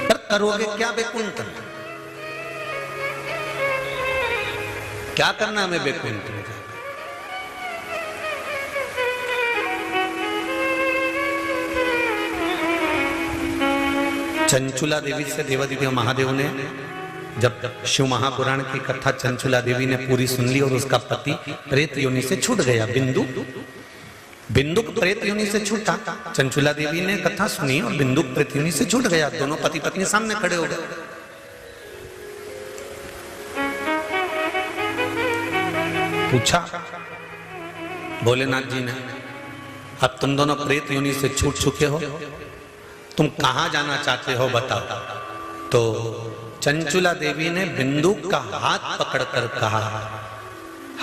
पर करोगे क्या बैकुंठ में? क्या करना हमें बैकुंठ में? चंचुला देवी से देवादिदेव महादेव ने, जब शिव महापुराण की कथा चंचुला देवी ने पूरी सुन ली और उसका पति प्रेत योनि से छूट गया, बिंदुक प्रेत योनि से छूटा। चंचुला देवी ने कथा सुनी और बिंदुक प्रेत योनि से छूट गया। दोनों पति पत्नी सामने खड़े हो गए। पूछा भोलेनाथ जी ने, अब तुम दोनों प्रेत योनि से छूट चुके हो, तुम कहां जाना चाहते हो बताओ। तो चंचुला देवी ने बिंदुक का हाथ पकड़कर कहा,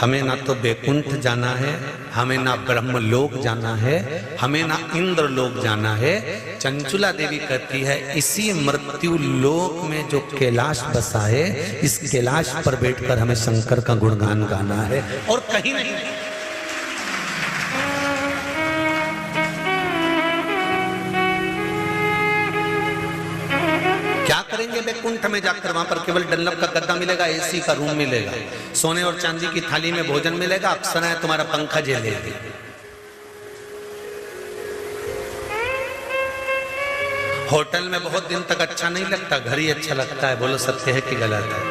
हमें ना तो बैकुंठ जाना है, हमें ना ब्रह्मलोक जाना है, हमें ना इंद्र लोक जाना है। चंचुला देवी कहती है, इसी मृत्यु लोक में जो कैलाश बसा है, इस कैलाश पर बैठकर हमें शंकर का गुणगान गाना है और कहीं नहीं। क्या करेंगे बैकुंठ में जाकर? वहां पर केवल डल्लब का गद्दा मिलेगा, एसी का रूम मिलेगा, सोने और चांदी की थाली में भोजन मिलेगा, अप्सराएं तुम्हारा पंखा झेलेगी। होटल में बहुत दिन तक अच्छा नहीं लगता, घर ही अच्छा लगता है। बोलो सत्य है कि गलत है?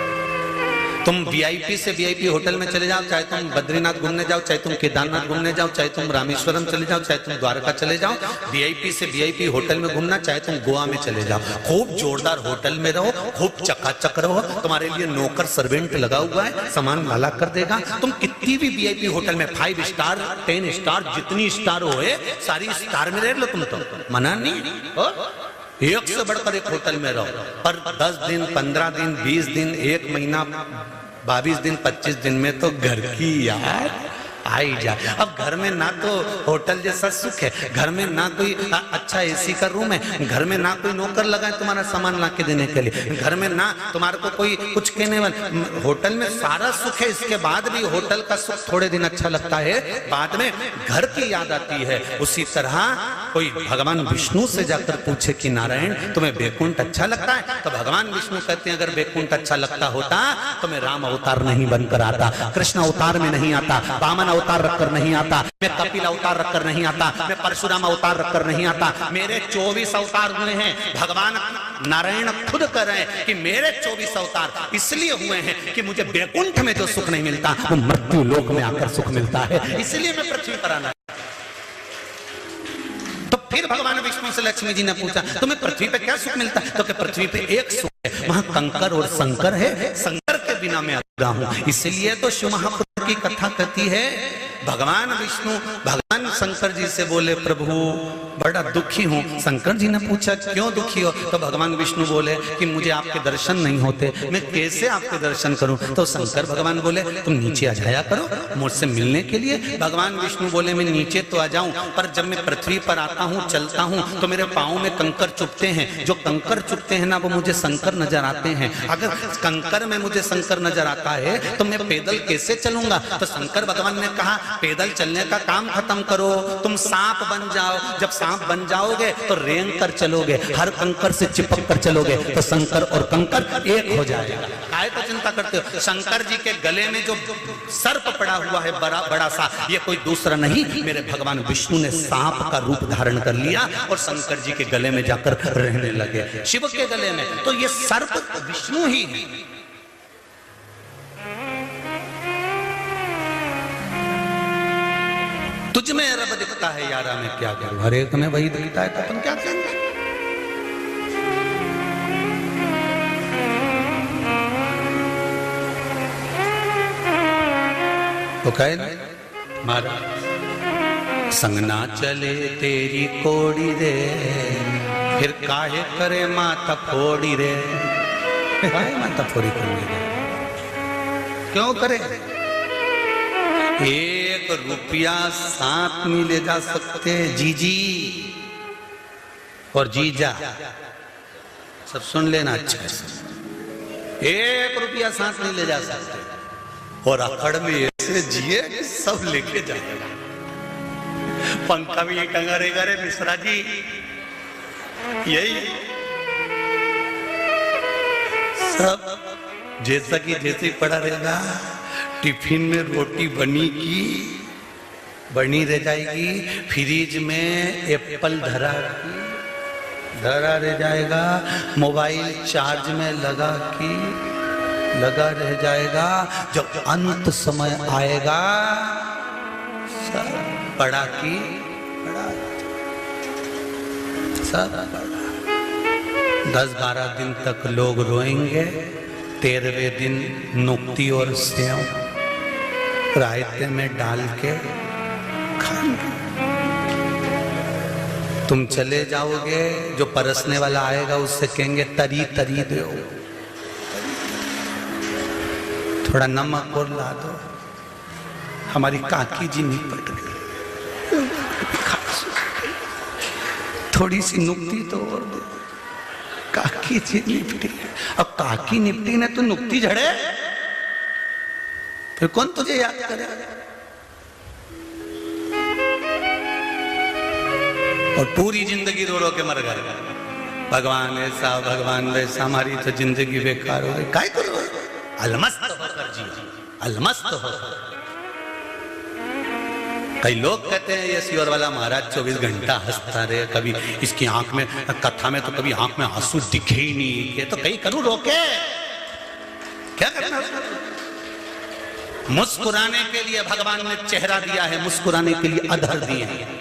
तुम वीआईपी से वीआईपी होटल में चले जाओ, चाहे तुम बद्रीनाथ घूमने जाओ, चाहे तुम केदारनाथ घूमने जाओ, चाहे तुम रामेश्वरम चले जाओ, चाहे तुम द्वारका चले जाओ, वीआईपी से वीआईपी होटल में घूमना, चाहे तुम गोवा में चले जाओ, खूब जोरदार होटल में रहो, खूब चकाचक रहो, तुम्हारे लिए नौकर सर्वेंट लगा हुआ है, सामान लाला कर देगा। तुम कितनी भी वीआईपी होटल में 5 स्टार 10 स्टार जितनी स्टार हो सारी स्टार में रह लो तुम, तो मना नहीं हो? एक से बढ़कर एक होटल में रहो, पर 10 दिन 15 दिन 20 दिन 1 महीना 22 दिन 25 दिन में तो घर की याद आई जाए। अब घर में ना तो होटल जैसा सुख है, घर में ना कोई अच्छा एसी का रूम है, घर में ना कोई नौकर लगा है तुम्हारा सामान ला के देने के लिए, घर में ना तुम्हारे को कोई कुछ कहने वाला। होटल में सारा सुख है, इसके बाद भी होटल का सुख थोड़े दिन अच्छा लगता है, बाद में घर की याद आती है। उसी तरह कोई भगवान विष्णु से जाकर पूछे कि नारायण तुम्हें बैकुंठ अच्छा लगता है, तो भगवान विष्णु कहते हैं, अगर बैकुंठ अच्छा लगता होता तो मैं राम अवतार नहीं बनकर आता, कृष्ण अवतार में नहीं आता, वामन अवतार रखकर नहीं आता, मैं कपिल अवतार रखकर नहीं आता, मैं परशुराम अवतार रखकर नहीं आता। मेरे 24 अवतार हुए हैं। भगवान नारायण खुद कह रहे हैं कि मेरे 24 अवतार इसलिए हुए हैं कि मुझे बैकुंठ में जो सुख नहीं मिलता वो मृत्यु लोक में आकर सुख मिलता है, इसलिए मैं पृथ्वी पर आना। तो फिर भगवान विष्णु से लक्ष्मी जी ने पूछा, तुम्हें पृथ्वी पे क्या सुख मिलता है? तो कि पृथ्वी पे एक सुख है, वहां कंकर और शंकर है, शंकर के बिना मैं अधूरा हूं। इसलिए तो शिव महापुराण की कथा कहती है, भगवान विष्णु भगवान शंकर जी से बोले, प्रभु बड़ा दुखी हूं। शंकर जी ने पूछा क्यों दुखी हो? तो भगवान विष्णु बोले कि मुझे आपके दर्शन नहीं होते, मैं कैसे आपके दर्शन करूं? तो शंकर भगवान बोले तुम नीचे आ जाया करो मुझसे मिलने के लिए। भगवान विष्णु बोले मैं नीचे तो आ जाऊं, पर जब मैं पृथ्वी पर आता हूं, चलता हूं, तो मेरे पांव में कंकर चुभते हैं, जो कंकर चुभते हैं ना वो मुझे शंकर नजर आते हैं। अगर कंकर में मुझे शंकर नजर आता है तो मैं पैदल कैसे चलूंगा? तो शंकर भगवान ने कहा पैदल चलने का काम खत्म करो, तुम सांप बन जाओ। जब सांप बन जाओगे तो रेंग कर चलोगे, हर कंकर से चिपक कर चलोगे, तो शंकर और कंकर एक हो जाएगा। काहे तो चिंता करते हो? शंकर जी के गले में जो सर्प पड़ा हुआ है बड़ा सा, ये कोई दूसरा नहीं, मेरे भगवान विष्णु ने सांप का रूप धारण कर लिया और शंकर जी के गले में जाकर रहने लगे, शिव के गले में। तो ये सर्प विष्णु ही है। तुझ में रब दिखता है यारा, मैं क्या करूं? हर एक में वही दिखता है, तो अपन क्या करेंगे? तो कहे मारा संगना चले तेरी कोड़ी रे, फिर काहे करे माता फोड़ी रे। काहे माता फोड़ी करनी रे? क्यों करे? 1 रुपया साथ नहीं ले जा सकते जीजी और जीजा, सब सुन लेना अच्छा से। 1 रुपया साथ नहीं ले जा सकते और अकड़ में ऐसे जिए कि सब लेके जाएगा। पंखा भी ये कंगारेगा रे मिश्रा जी, यही सब जैसा कि जैसे ही पड़ा रहेगा। टिफिन में रोटी बनी रह जाएगी, फ्रिज में एप्पल धरा रह जाएगा, मोबाइल चार्ज में लगा रह जाएगा। जब अंत समय आएगा सब पड़ा सब पड़ा। 10-12 दिन तक लोग रोएंगे, 13वें दिन नुक्ती और सेव रायते में डाल के खाएंगे। तुम चले जाओगे, जो परसने वाला आएगा उससे कहेंगे तरी दो, थोड़ा नमक और ला दो। हमारी काकी जी निपट गई, थोड़ी सी नुक्ती तो और दे। काकी जी निपटी, अब काकी निपटी ने तो नुक्ती झड़े, फिर कौन तुझे याद करेगा? और पूरी जिंदगी रो के मर गए। भगवान ऐसा भगवान वैसा, हमारी तो जिंदगी बेकार हो गई। काय करो, अलमस्त होकर जी, अलमस्त होकर। कई लोग कहते हैं ये सियोर वाला महाराज 24 घंटा हंसता रहे, कभी इसकी आंख में कथा में तो कभी आंख में आंसू दिखे ही नहीं। ये तो कहीं करूं रोके, क्या करना? मुस्कुराने के लिए भगवान ने चेहरा दिया है, मुस्कुराने के लिए अधर दिए हैं।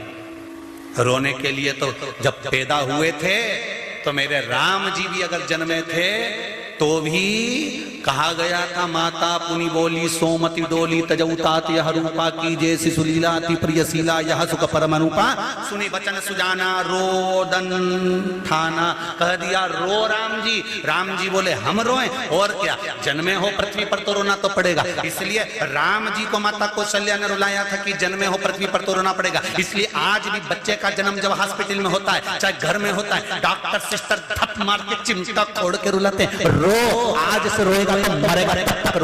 रोने के लिए तो जब पैदा हुए थे तो मेरे राम जी भी अगर जन्मे थे तो भी कहा गया था, माता पुनि बोली सोमति डोली तजौतात यह रूपा की जैसी सुलीला अति प्रियशीला यह सुख परम रूपा। सुनी वचन सुजाना रोदन ठाना, कह दिया रो राम जी। राम जी बोले हम रोएं, और क्या, जन्मे हो पृथ्वी पर तो रोना तो पड़ेगा। इसलिए राम जी को माता कौशल्या ने रुलाया था कि जन्मे हो पृथ्वी पर तो रोना पड़ेगा। इसलिए आज भी बच्चे का जन्म जब हॉस्पिटल में होता है, चाहे घर में होता है, डॉक्टर सिस्टर थप मार के चिमटा खोड़ के रुलाते हैं, रो, आज से रोएगा तो मरेगा, तब तक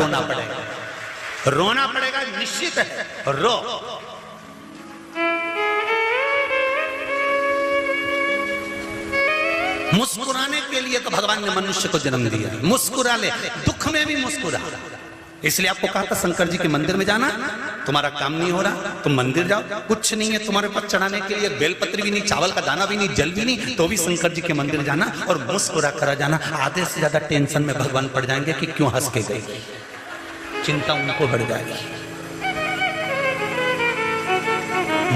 रोना पड़ेगा निश्चित है, रो। मुस्कुराने के लिए तो भगवान ने मनुष्य को जन्म दिया, मुस्कुरा ले, दुख में भी मुस्कुरा। इसलिए आपको कहा था शंकर जी के मंदिर में जाना, तुम्हारा काम नहीं हो रहा तुम मंदिर जाओ, कुछ नहीं है तुम्हारे पास चढ़ाने के लिए, बेलपत्र भी नहीं, चावल का दाना भी नहीं, जल भी नहीं, तो भी शंकर जी के मंदिर जाना और मुस्कुरा करा जाना। आधे से ज्यादा टेंशन में भगवान पड़ जाएंगे कि क्यों हंस के गई, चिंता उनको बढ़ जाएगी।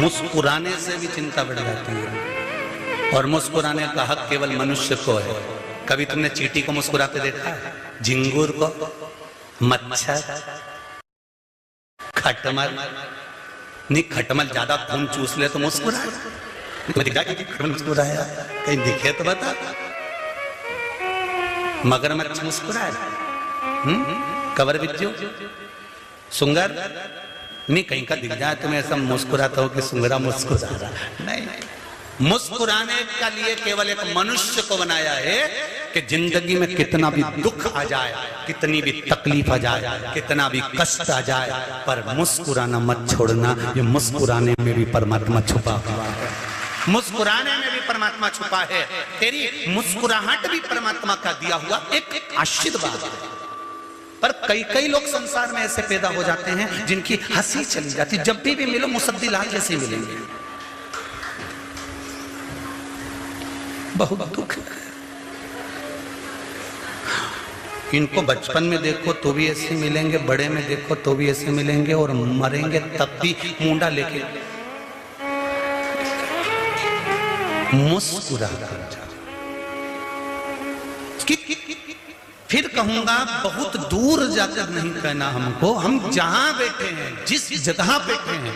मुस्कुराने से भी चिंता बढ़ जाती है, और मुस्कुराने का हक केवल मनुष्य को है। कभी तुमने चींटी को मुस्कुराते देखा है? झिंगुर को, मच्छर, खटमल नहीं, खटमल ज्यादा खून चूस ले तो मुस्कुराए, मुस्कुराया कहीं दिखे तो बता। मगरमच्छ मुस्कुराए, कवर बिच्छू, सुंगर नहीं, कहीं का दिख जाए तुम्हें ऐसा मुस्कुराता हो कि सुंगरा मुस्कुरा रहा, नहीं। मुस्कुराने का लिए केवल एक मनुष्य को बनाया है कि जिंदगी में कितना भी दुख आ जाए, कितनी भी तकलीफ आ जाए, कितना भी कष्ट आ जाए, पर मुस्कुराना मत छोड़ना। ये मुस्कुराने में भी परमात्मा छुपा हुआ है, मुस्कुराने में भी परमात्मा छुपा है। तेरी मुस्कुराहट भी परमात्मा का दिया हुआ एक आशीर्वाद है। पर कई लोग संसार में ऐसे पैदा हो जाते हैं जिनकी हंसी चली जाती, जब भी मिलो मुसद्दी लाल जैसे मिलेंगे। बहुत दुख है। इनको बचपन में देखो तो भी ऐसे मिलेंगे, बड़े में देखो तो भी ऐसे मिलेंगे, और मरेंगे तब भी मुंडा लेके मुस्कुरा कर जाओ। फिर कहूंगा बहुत दूर जाकर नहीं कहना हमको, हम जहां बैठे हैं, जिस जगह बैठे हैं,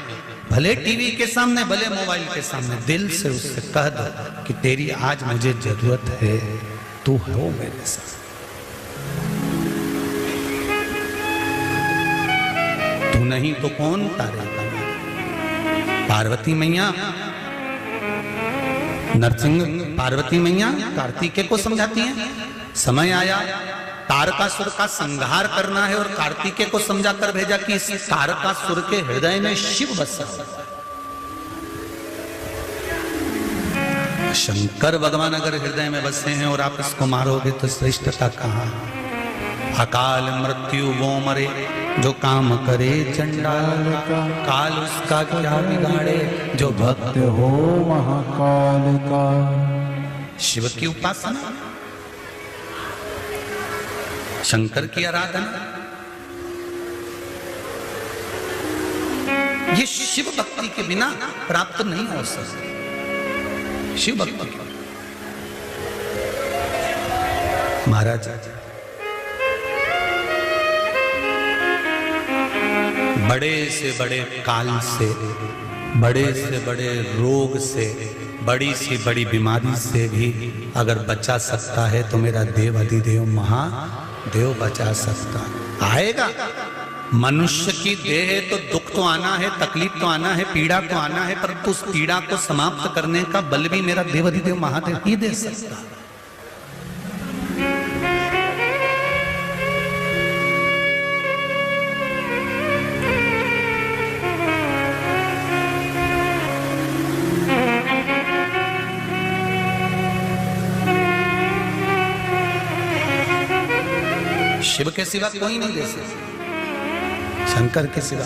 भले टीवी के सामने भले मोबाइल के सामने, दिल से उससे कह दो कि तेरी आज मुझे जरूरत है, तू हो मेरे साथ। तू नहीं तो कौन तारेगा। पार्वती मैया, नरसिंह पार्वती मैया कार्तिकेय को समझाती हैं, समय आया तारकासुर का संहार करना है और कार्तिकेय को समझाकर भेजा कि इस तारकासुर के हृदय में शिव बसा। शंकर भगवान अगर हृदय में बसे हैं और आप इसको मारोगे तो श्रेष्ठता कहां। अकाल मृत्यु वो मरे जो काम करे चंडाल का, काल उसका क्या बिगाड़े जो भक्त हो महाकाल का। शिव की उपासना, शंकर की आराधना, ये शिव भक्ति के बिना प्राप्त नहीं हो सकती। शिव भक्ति महाराज बड़े से बड़े काल से, बड़े से बड़े रोग से, बड़ी सी बड़ी बीमारी से भी अगर बचा सकता है तो मेरा देव अधिदेव महादेव बचा सकता आएगा। मनुष्य की देह है तो दुख तो आना है, तकलीफ तो आना है, पीड़ा तो आना है, परंतु उस पीड़ा को समाप्त करने का बल भी मेरा देव अधिदेव महादेव ही दे सकता। शिव के सिवा कोई नहीं दे सकता, शंकर के सिवा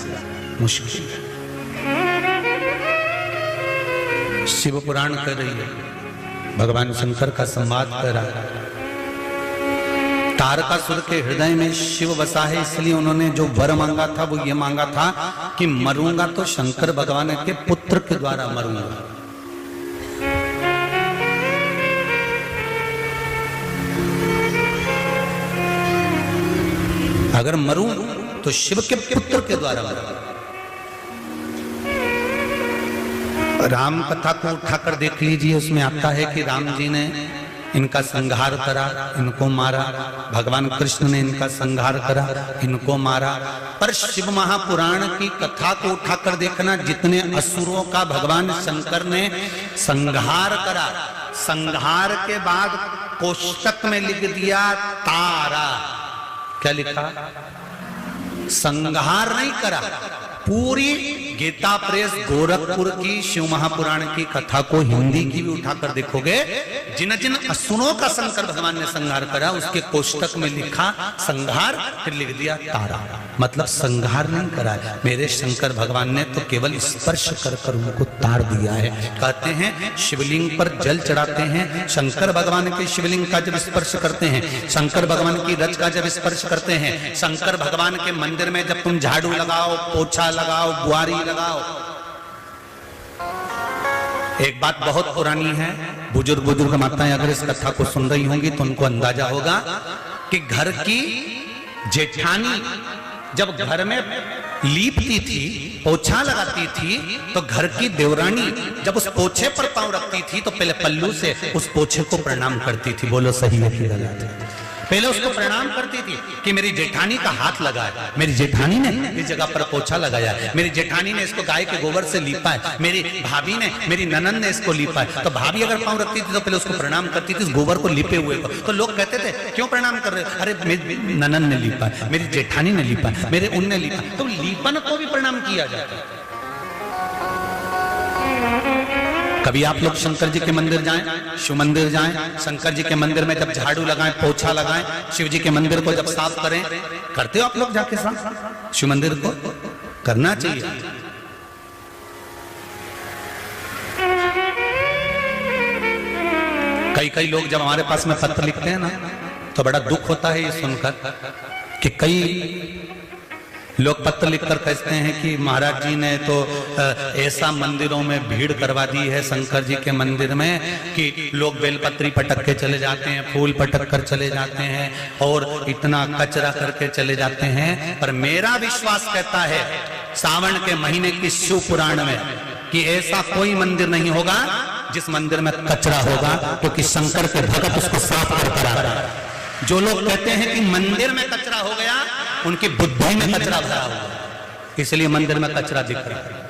मुश्किल है। शिव पुराण कर रही है, भगवान शंकर का संवाद कर रहा है। तारकासुर के हृदय में शिव बसा है, इसलिए उन्होंने जो वर मांगा था वो ये मांगा था कि मरूंगा तो शंकर भगवान के पुत्र के द्वारा मरूंगा। अगर मरूं तो शिव के पुत्र के द्वारा मरूं। राम कथा को उठाकर देख लीजिए, उसमें आता है कि राम जी ने इनका संहार करा, इनको मारा, भगवान कृष्ण ने इनका संहार करा, इनको मारा। पर शिव महापुराण की कथा को उठाकर देखना, जितने असुरों का भगवान शंकर ने संहार करा, संहार के बाद कोष्टक में लिख दिया तारा। क्या लिखा? संहार नहीं करा। पूरी गीता प्रेस गोरखपुर की शिव महापुराण की कथा को हिंदी की भी उठाकर देखोगे, जिन जिन असुरों का शंकर भगवान ने संहार करा उसके कोष्टक में लिखा संहार, फिर लिख दिया तारा। मतलब संहार नहीं करा, मेरे शंकर भगवान ने तो केवल स्पर्श कर कर उनको तार दिया है। कहते हैं शिवलिंग पर जल चढ़ाते हैं, शंकर भगवान के शिवलिंग का जब स्पर्श करते हैं, शंकर भगवान की रज का जब स्पर्श करते हैं, शंकर भगवान के मंदिर में जब तुम झाड़ू लगाओ, पोछा लगाओ, बुआरी लगाओ। एक बात बहुत पुरानी है, बुजुर्ग माताएं अगर इस कथा को सुन रही होंगी तो उनको अंदाजा होगा कि घर की जेठानी जब घर में लीपती थी, पोछा लगाती थी, तो घर की देवरानी जब उस पोछे पर पांव रखती थी तो पहले पल्लू से उस पोछे को प्रणाम करती थी। बोलो सही है कि गलत है? पहले उसको प्रणाम करती थी कि मेरी जेठानी का हाथ लगा है, मेरी जेठानी ने इस जगह पर पोछा लगाया है, मेरी जेठानी ने इसको गाय के गोबर से लीपा है, मेरी भाभी ने, मेरी ननन ने इसको लीपा है। तो भाभी अगर पांव रखती थी तो पहले उसको प्रणाम करती थी, इस गोबर को लीपे हुए को। तो लोग कहते थे क्यों प्रणाम कर रहे हो? अरे मेरी ननन ने लीपा है, मेरी जेठानी ने लीपा है, मेरे उनने लीपा। तो लीपन को भी प्रणाम किया जाता है। कभी आप लोग शंकर जी के मंदिर जाएं, शिव मंदिर जाएं, शंकर जी के मंदिर में जब झाड़ू लगाएं, पोछा लगाएं, शिव जी के मंदिर को जब साफ करें, करते हो आप लोग जाके साफ? शिव मंदिर को करना चाहिए। कई लोग जब हमारे पास में पत्र लिखते हैं ना तो बड़ा दुख होता है ये सुनकर कि कई लोग पत्र लिखकर कहते हैं कि महाराज जी ने तो ऐसा मंदिरों में भीड़ करवा दी है शंकर जी के मंदिर में कि लोग बेलपत्री पटक के चले जाते हैं, फूल पटक कर चले जाते हैं और इतना कचरा करके चले जाते हैं। पर मेरा विश्वास कहता है सावन के महीने की शिव पुराण में कि ऐसा कोई मंदिर नहीं होगा जिस मंदिर में कचरा होगा, क्योंकि शंकर के भगत उसको साफ कर रहा है। जो लोग कहते हैं कि मंदिर में कचरा हो गया, उनकी बुद्धि में कचरा भरा हुआ। इसलिए मंदिर में कचरा दिख रहा है।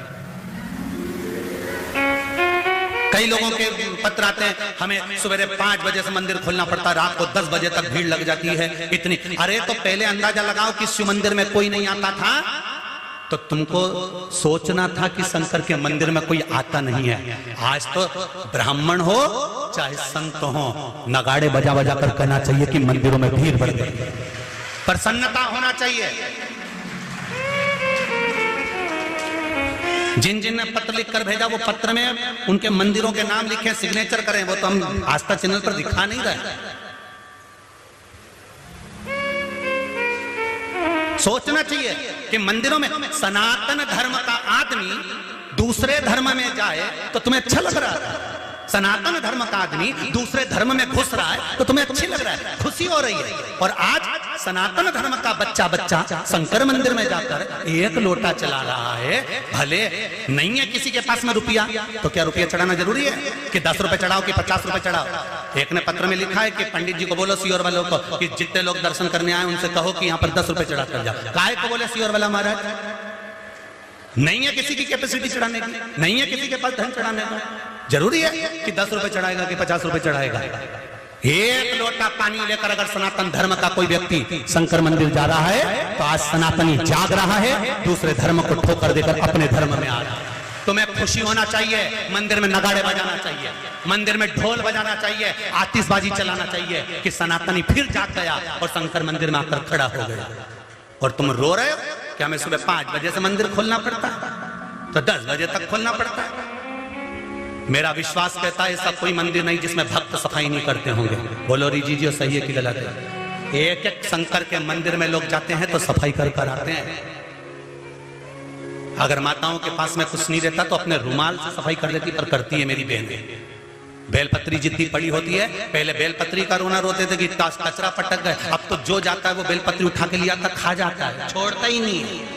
कई लोगों के पत्र आते हैं, हमें सवेरे 5 बजे से मंदिर खोलना पड़ता है, रात को 10 बजे तक भीड़ लग जाती है इतनी। अरे तो पहले अंदाजा लगाओ कि शिव मंदिर में कोई नहीं आता था, तो तुमको सोचना था कि शंकर के मंदिर में कोई आता नहीं है। आज तो ब्राह्मण हो चाहे संत हो, नगाड़े बजा बजा कर कहना चाहिए कि मंदिरों में भीड़ बढ़ गई, प्रसन्नता होना चाहिए। जिन जिन ने पत्र लिख कर भेजा, वो पत्र में उनके मंदिरों के नाम लिखे, सिग्नेचर करें। वो तो हम आस्था चैनल पर दिखा नहीं रहे। सोचना चाहिए कि मंदिरों में सनातन धर्म का आदमी दूसरे धर्म में जाए तो तुम्हें अच्छा लग रहा है। सनातन धर्म का आदमी दूसरे धर्म में घुस रहा है तो तुम्हें अच्छी लग रहा है, खुशी हो रही है। और आज सनातन धर्म का बच्चा शंकर मंदिर में जाकर 1 लोटा चला रहा है। भले नहीं है किसी के पास में रुपया, तो क्या रुपया चढ़ाना जरूरी है कि 10 रुपए चढ़ाओ कि 50 रुपए चढ़ाओ? एक ने पत्र में लिखा है कि पंडित जी को बोलो सीओर वालों को कि जितने लोग दर्शन करने आए उनसे कहो कि यहाँ पर 10 रुपए चढ़ा कर जाओ। काहे को बोले सीओर वाला महाराज? नहीं है किसी की कैपेसिटी चढ़ाने की, नहीं है किसी के पास धन चढ़ाने का। जरूरी है कि 10 रुपए चढ़ाएगा कि 50 रुपए चढ़ाएगा? 1 लोटा पानी लेकर अगर सनातन धर्म का कोई व्यक्ति शंकर मंदिर जा रहा है तो आज सनातनी जाग रहा है, दूसरे धर्म को ठोकर देकर अपने धर्म में आ रहा है। तुम्हें खुशी होना चाहिए, मंदिर में नगाड़े बजाना चाहिए, मंदिर में ढोल बजाना चाहिए, आतिशबाजी चलाना चाहिए कि सनातनी फिर जाग गया और शंकर मंदिर में आकर खड़ा हो गया। और तुम रो रहे हो कि हमें सुबह 5 बजे से मंदिर खोलना पड़ता है, तो 10 बजे तक खोलना पड़ता है। मेरा विश्वास कहता है ऐसा कोई मंदिर नहीं जिसमें भक्त सफाई नहीं करते होंगे। बोलो रीजी सही है कि गलत है? एक शंकर के मंदिर में लोग जाते हैं तो सफाई कर कर आते हैं। अगर माताओं के पास में कुछ नहीं रहता तो अपने रुमाल से सफाई कर लेती, पर करती है मेरी बहन। बेलपत्री जितनी पड़ी होती है, पहले बेलपत्री का रोना रोते थे कि कचरा पटक गए, अब तो जो जाता है वो बेलपत्री उठा के लिया था, खा जाता है, छोड़ता ही नहीं है।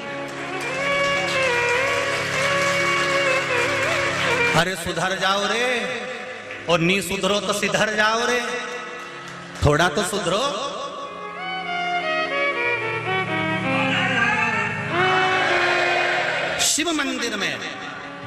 अरे सुधर जाओ रे, और नहीं सुधरो तो सिधर जाओ रे, थोड़ा तो सुधरो। शिव मंदिर में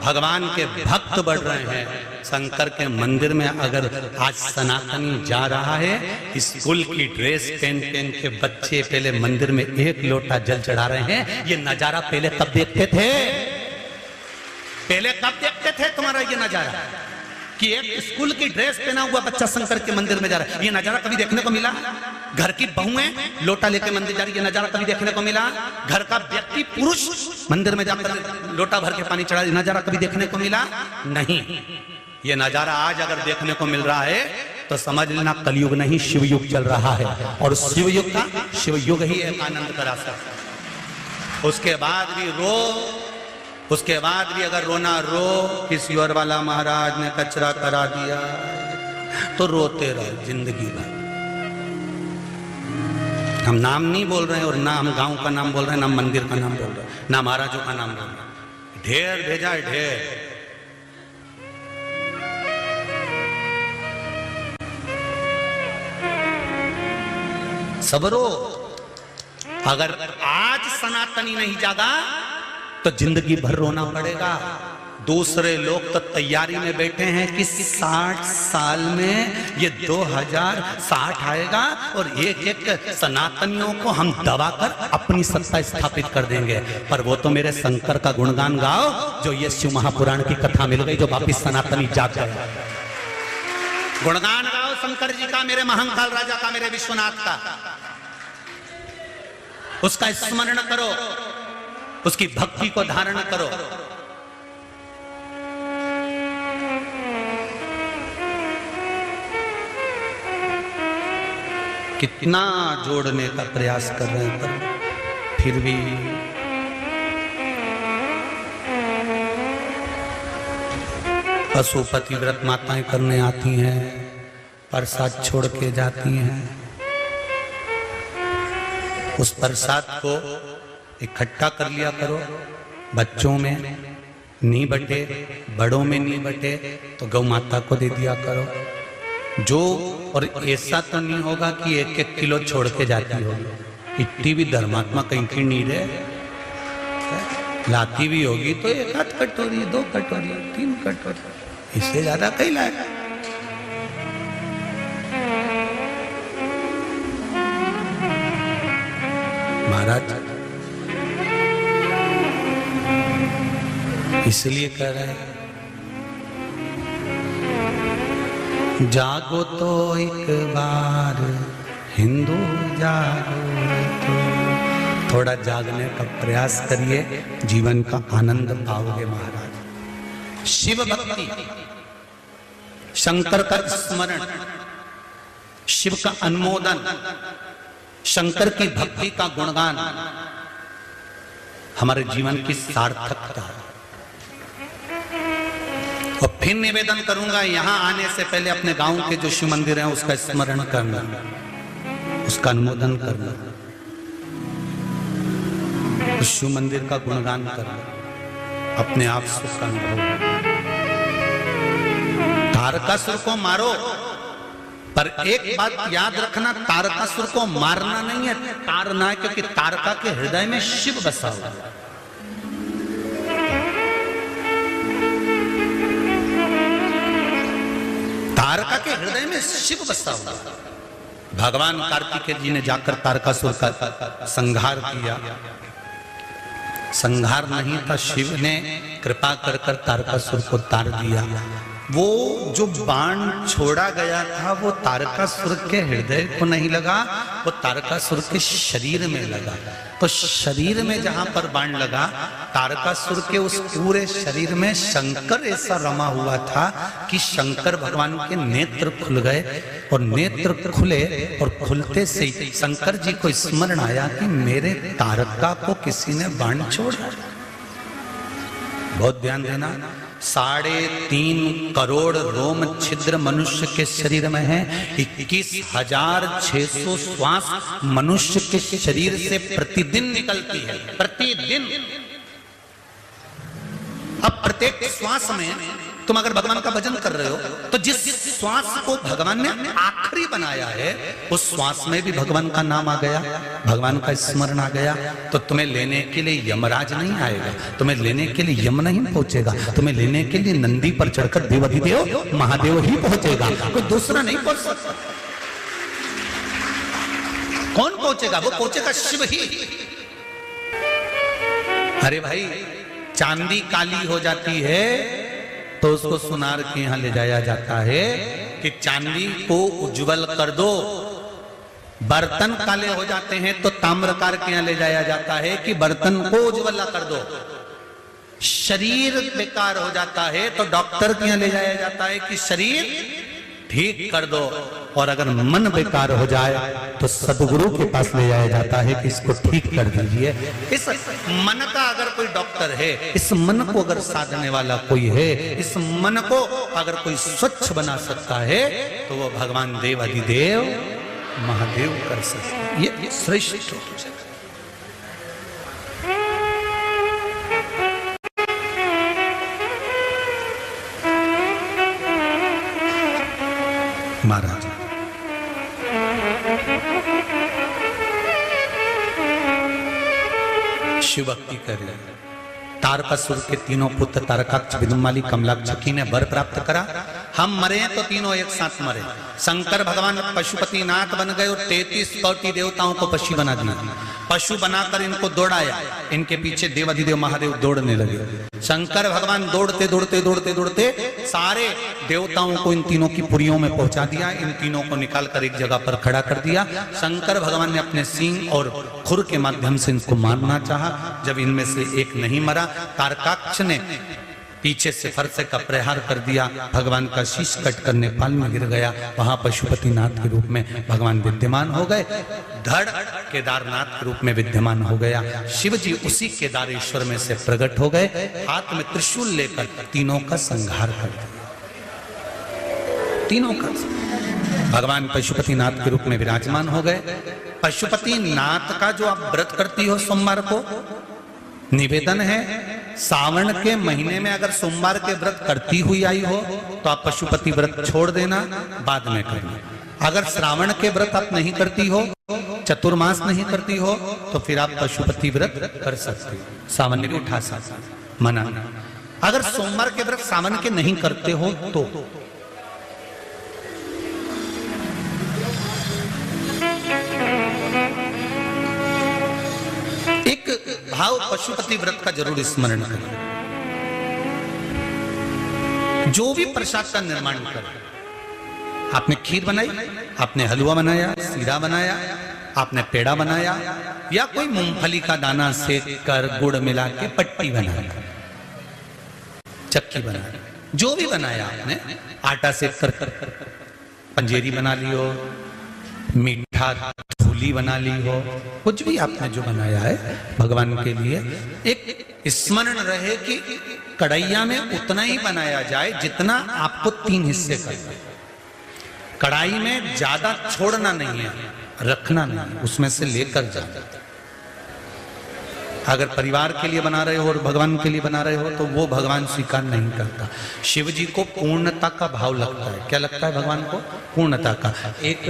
भगवान के भक्त बढ़ रहे हैं। शंकर के मंदिर में अगर आज सनातनी जा रहा है, स्कूल की ड्रेस पहन पहन के बच्चे पहले मंदिर में 1 लोटा जल चढ़ा रहे हैं, ये नजारा पहले कब देखते थे? पहले कब देखते थे तुम्हारा ये नजारा कि एक स्कूल की ड्रेस पहना हुआ बच्चा शंकर के मंदिर में जा रहा है? ये नजारा कभी देखने को मिला? घर की बहुएं लोटा लेके मंदिर जा रही है, ये नजारा कभी देखने को मिला? घर का व्यक्ति पुरुष मंदिर में जाकर लोटा भर के पानी चढ़ा, नजारा कभी देखने को मिला? नहीं। ये नजारा आज अगर देखने को मिल रहा है तो समझ लेना कलयुग नहीं, शिवयुग चल रहा है। और शिवयुग का शिवयुग ही एक आनंद करा सकता। उसके बाद भी रो, उसके बाद भी अगर रोना रो कि सीओर वाला महाराज ने कचरा करा दिया, तो रोते रहो जिंदगी भर। हम नाम नहीं बोल रहे हैं, और ना हम गांव का नाम बोल रहे हैं, ना मंदिर का नाम बोल रहे हैं, ना महाराजों का नाम बोल रहे हैं। ढेर भेजा है, ढेर। सबरो, अगर आज सनातनी नहीं जागा तो जिंदगी भर रोना पड़ेगा। दूसरे लोग तो तैयारी में बैठे हैं कि 60 साल में ये 2060 आएगा और एक सनातनियों को हम दबाकर अपनी सत्ता स्थापित कर देंगे। पर वो तो मेरे शंकर का गुणगान गाओ, जो ये शिव महापुराण की कथा मिल गई, जो वापिस सनातनी जाग गए। गुणगान गाओ शंकर जी का, मेरे महंकाल राजा का, मेरे विश्वनाथ का। उसका स्मरण करो, उसकी भक्ति को धारण करो। कितना जोड़ने का प्रयास कर रहे हैं, पर फिर भी पशुपति व्रत माताएं करने आती हैं, प्रसाद छोड़ के जाती हैं। उस प्रसाद को इकट्ठा कर लिया करो, बच्चों में नहीं बटे, बड़ों में नहीं बटे तो गौ माता को दे दिया करो। जो, और ऐसा तो नहीं होगा कि 1-1 किलो छोड़ के जाती होगी। इतनी भी धर्मात्मा कहीं की नीड है? लाती भी होगी तो 1 आध कटोरी, 2 कटोरी, 3 कटोरी, इससे ज्यादा कहीं लाएगा। महाराज इसलिए कह रहे हैं, जागो तो एक बार हिंदू जागो तो। थोड़ा जागने का प्रयास करिए, जीवन का आनंद पाओगे महाराज। शिव भक्ति, शंकर का स्मरण, शिव का अनुमोदन, शंकर की भक्ति का गुणगान हमारे जीवन की सार्थकता है। और फिर निवेदन करूंगा, यहां आने से पहले अपने गांव के जो शिव मंदिर हैं उसका स्मरण करना, उसका अनुमोदन करना, उस शिव मंदिर का गुणगान करना, अपने आप सुख का अनुभव। तारकासुर को मारो, पर एक बात याद रखना, तारकासुर को मारना नहीं है, तारना है, क्योंकि तारका के हृदय में शिव बसा हुआ है। तारका के हृदय में शिव बसा हुआ है। भगवान कार्तिकेय जी ने जाकर तारकासुर का संहार किया। संहार नहीं था, शिव ने कृपा कर कर तारकासुर को तार दिया। वो जो बाण छोड़ा गया था वो तारकासुर के हृदय को नहीं लगा, वो तारकासुर के शरीर में लगा। तो शरीर में जहां पर बाण लगा, तारकासुर के उस पूरे शरीर में शंकर ऐसा रमा हुआ था कि शंकर भगवान के नेत्र खुल गए। और नेत्र खुले और खुलते से शंकर जी को स्मरण आया कि मेरे तारका को किसी ने बाण छोड़ा। बहुत ध्यान देना, 3.5 करोड़ रोम छिद्र मनुष्य के शरीर में है। 21,600 श्वास मनुष्य के शरीर से प्रतिदिन निकलती है, प्रतिदिन। अब प्रत्येक श्वास में तुम अगर भगवान का भजन कर रहे हो तो जिस श्वास को भगवान ने आखिरी बनाया है उस श्वास में भी भगवान का नाम आ गया, भगवान का स्मरण आ गया। तो तुम्हें लेने के लिए यमराज नहीं आएगा, तुम्हें लेने के लिए यम नहीं पहुंचेगा, तुम्हें लेने के लिए नंदी पर चढ़कर देवाधिदेव महादेव ही पहुंचेगा, कोई दूसरा नहीं पहुंच सकता। कौन पहुंचेगा? वो पहुंचेगा शिव ही। अरे भाई, चांदी काली हो जाती है तो उसको सुनार के यहां ले जाया जाता है कि चांदी को उज्जवल कर दो। बर्तन काले हो जाते हैं तो ताम्रकार के यहां ले जाया जाता है कि बर्तन को उज्जवल कर दो। शरीर बेकार हो जाता है तो डॉक्टर के यहां ले जाया जाता है कि शरीर ठीक कर दो। और अगर मन बेकार हो जाए तो सदगुरु के पास ले जाया जाता है कि इसको ठीक कर दीजिए। इस मन का अगर कोई डॉक्टर है, इस मन को अगर साधने वाला कोई है, इस मन को अगर कोई स्वच्छ बना सकता है तो वो भगवान देवाधिदेव महादेव कर सकते। ये श्रेष्ठ है। महाराज शिव भक्ति करे। तारकासुर के तीनों पुत्र तारकाक्ष, विदुमाली, कमलाक्ष ने वर प्राप्त करा। हम मरे तो तीनों एक साथ मरे। शंकर भगवान पशुपति नाथ बन गए और 33 कोटि देवताओं को पशु बना दिया। पशु बनाकर इनको दौड़ाया, इनके पीछे देवाधिदेव महादेव दौड़ने लगे। शंकर भगवान दौड़ते दौड़ते दौड़ते दौड़ते सारे देवताओं को इन तीनों की पुरियों में पहुंचा दिया। इन तीनों को निकालकर एक जगह पर खड़ा कर दिया। शंकर भगवान ने अपने सींग और खुर के माध्यम से इनको मारना चाहा। जब इनमें से एक नहीं मरा, तारकाक्ष ने पीछे से फरसे का प्रहार कर दिया। भगवान का शीश कटकर नेपाल में गिर गया। वहां पशुपतिनाथ के रूप में भगवान विद्यमान हो गए। धड़ केदारनाथ के रूप में विद्यमान हो गया। शिव जी उसी केदारेश्वर में से प्रकट हो गए। हाथ में त्रिशूल लेकर तीनों का संहार कर दिया। तीनों का भगवान पशुपतिनाथ के रूप में विराजमान हो गए। पशुपतिनाथ का जो आप व्रत करती हो सोमवार को, निवेदन है सावन के महीने में अगर सोमवार के व्रत करती हुई आई हो तो आप पशुपति व्रत छोड़ देना, बाद में करना। अगर श्रावण के व्रत आप नहीं करती हो चतुर्मास नहीं करती हो तो फिर आप पशुपति व्रत कर सकते हो, सावन में भी उठा सकते, मना नहीं। अगर सोमवार के व्रत सावन के नहीं करते हो तो एक भाव पशुपति व्रत का जरूर स्मरण करें। जो भी प्रसाद का निर्माण करें, आपने खीर बनाई, आपने हलवा बनाया, सीरा बनाया, आपने पेड़ा बनाया, या कोई मूंगफली का दाना सेक कर गुड़ मिला के पट्टी बनाया, चक्की बनाया, जो भी बनाया आपने, आटा सेक कर पंजेरी बना ली हो, मीठा धूली बना ली हो, कुछ भी आपने जो बनाया है भगवान के लिए, एक स्मरण रहे कि कढ़ैया में उतना ही बनाया जाए जितना आपको 3 हिस्से करना है। कढ़ाई में ज्यादा छोड़ना नहीं है, रखना नहीं, उसमें से लेकर जाना। अगर परिवार के लिए बना रहे हो और भगवान के लिए बना रहे हो तो वो भगवान स्वीकार नहीं करता। शिव जी को पूर्णता का भाव लगता है। क्या लगता है भगवान को? पूर्णता का। एक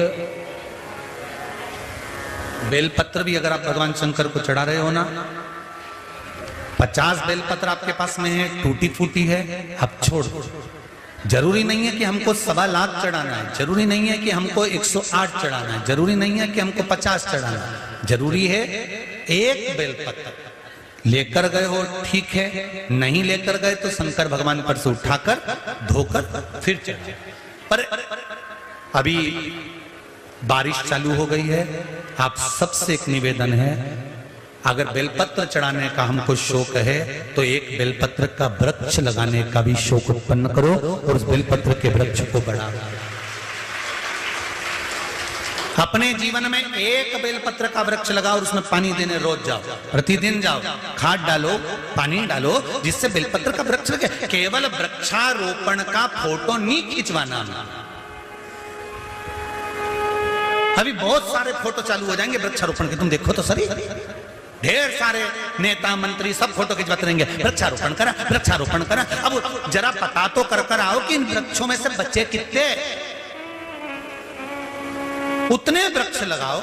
बेलपत्र भी अगर आप भगवान शंकर को चढ़ा रहे हो ना, 50 बेलपत्र आपके पास में है, टूटी फूटी है, आप छोड़ दो। जरूरी नहीं है कि हमको 1.25 लाख चढ़ाना है, जरूरी नहीं है कि हमको 108 चढ़ाना है, जरूरी नहीं है कि हमको 50 चढ़ाना है। जरूरी है एक बेलपत्र लेकर गए हो ठीक है, नहीं लेकर गए तो शंकर भगवान पर से उठाकर धोकर फिर चढ़ाए। पर अभी बारिश चालू हो गई है, आप सबसे एक निवेदन है, अगर बेलपत्र चढ़ाने का हमको शौक है तो एक बेलपत्र का वृक्ष लगाने का भी शौक उत्पन्न करो और उस बेलपत्र के वृक्ष को बढ़ाओ। अपने जीवन में एक बेलपत्र का वृक्ष लगाओ और उसमें पानी देने रोज जाओ, प्रतिदिन जाओ, खाद डालो, पानी डालो, जिससे बेलपत्र का वृक्ष लगे। केवल वृक्षारोपण का फोटो नहीं खिंचवाना। अभी बहुत सारे फोटो चालू हो जाएंगे वृक्षारोपण के, तुम देखो तो सही, ढेर सारे नेता मंत्री सब फोटो खिंचवाते रहेंगे, वृक्षारोपण करा, वृक्षारोपण करा। अब जरा पता तो कर आओ कि इन वृक्षों में से बच्चे कितने, उतने वृक्ष लगाओ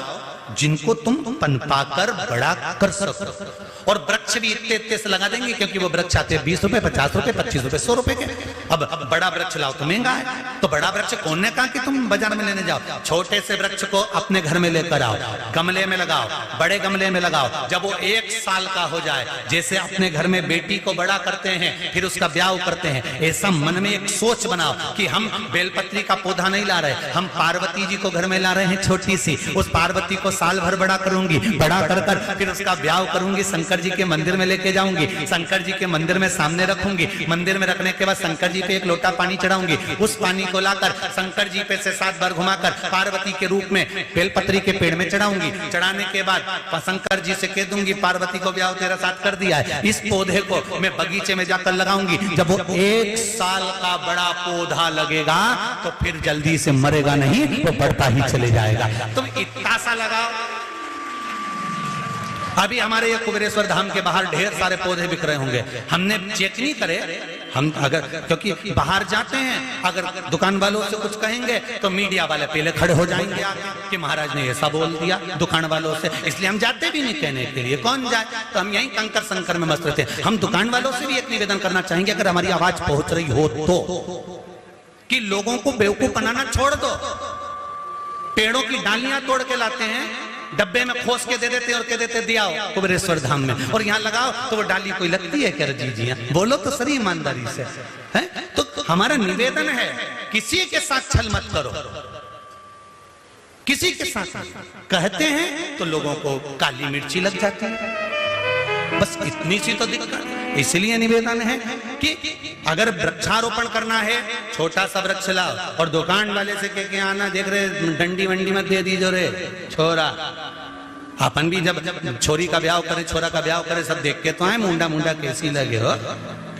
जिनको तुम पनपाकर बड़ा कर सको। और वृक्ष भी इतने इतने से लगा देंगे क्योंकि वो वृक्ष आते हैं 20 रुपए, 50 रुपए, 25 रुपए, 100 रुपए के। अब बड़ा वृक्ष लाओ तो महंगा है, तो बड़ा वृक्ष कौन ने कहा कि तुम बाजार में लेने जाओ? छोटे से वृक्ष को अपने घर में लेकर आओ, गमले में लगाओ, बड़े गमले में लगाओ। जब वो 1 साल का हो जाए, जैसे अपने घर में बेटी को बड़ा करते हैं फिर उसका ब्याह करते हैं, ऐसा मन में एक सोच बनाओ कि हम बेलपत्री का पौधा नहीं ला रहे, हम पार्वती जी को घर में ला रहे हैं छोटी सी। उस पार्वती को साल भर बड़ा करूंगी, बड़ा कर फिर उसका ब्याह करूंगी, शंकर जी के मंदिर में लेके जाऊंगी, शंकर जी के मंदिर में सामने रखूंगी, मंदिर में रखने के बाद शंकर जी पे एक लोटा पानी चढ़ाऊंगी, उस पानी को लाकर शंकर जी पे से 7 बार घुमाकर पार्वती के रूप में बेलपत्री के पेड़ में चढ़ाऊंगी। चढ़ाने के बाद शंकर जी से कह दूंगी पार्वती को ब्याह तेरा साथ कर दिया है। इस पौधे को मैं बगीचे में जाकर लगाऊंगी। जब वो 1 साल का बड़ा पौधा लगेगा तो फिर जल्दी से मरेगा नहीं, वो बढ़ता ही चले जाएगा। तुम इतना सा लगाओ। अभी हमारे ये कुबेरेश्वर धाम के बाहर ढेर सारे पौधे बिक रहे होंगे, हमने चेक नहीं करे। हम अगर क्योंकि बाहर जाते हैं, अगर दुकान वालों से कुछ कहेंगे तो मीडिया वाले पहले खड़े हो जाएंगे आके कि महाराज ने ऐसा बोल दिया दुकान वालों से, इसलिए हम जाते भी नहीं कहने के लिए, कौन जाए। तो हम यहीं कंकर संकर में मस्त रहते हैं। हम दुकान वालों से भी एक निवेदन करना चाहेंगे, अगर हमारी आवाज पहुंच रही हो तो, कि लोगों को बेवकूफ बनाना छोड़ दो। पेड़ों की डालियां तोड़ के लाते हैं, डब्बे में खोस के दे देते और कह देते दिया कुबेरेश्वर धाम में, और यहाँ लगाओ तो वो डाली कोई लगती है क्या? जी बोलो तो सही ईमानदारी से है। तो हमारा निवेदन है किसी के साथ छल मत करो, किसी के साथ कहते हैं तो लोगों को काली मिर्ची लग जाती है, बस इतनी सी तो दिक्कत। इसलिए निवेदन है कि अगर वृक्षारोपण करना है छोटा सा वृक्ष लाओ, और दुकान वाले से कह के आना देख रहे डंडी वंडी मत दे दीजो रे छोरा। अपन भी जब छोरी का ब्याह करे, छोरा का ब्याह करे, सब देख के तो आए मुंडा मुंडा कैसी लगे हो,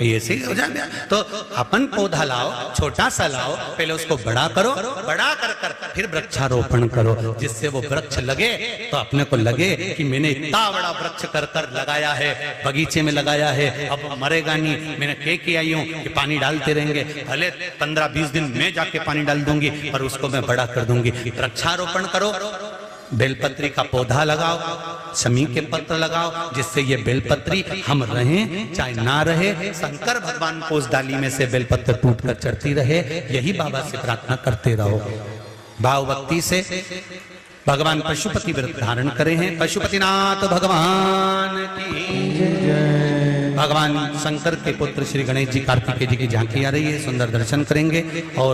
ऐसे हो जाए। तो अपन पौधा लाओ, छोटा सा लाओ, पहले उसको बड़ा करो, बड़ा कर फिर वृक्षारोपण करो, जिससे वो वृक्ष लगे तो अपने को लगे कि मैंने इतना बड़ा वृक्ष कर लगाया है, बगीचे में लगाया है, अब मरेगा नहीं। मैंने कह आई हूँ कि पानी डालते रहेंगे, भले 15-20 दिन मैं जाके पानी डाल दूंगी, पर उसको मैं बड़ा कर दूंगी। वृक्षारोपण करो, बेलपत्री का पौधा लगाओ, शमी के पत्र लगाओ, जिससे ये बेलपत्री हम रहें चाहे ना रहे, शंकर भगवान को उस डाली में से बेलपत्र टूट कर चढ़ती रहे। यही बाबा से प्रार्थना करते रहो। भाव भक्ति से भगवान पशुपति व्रत धारण करे हैं। पशुपतिनाथ भगवान की, भगवान शंकर के पुत्र श्री गणेश जी कार्तिकेय जी की झांकी आ रही है, सुंदर दर्शन करेंगे और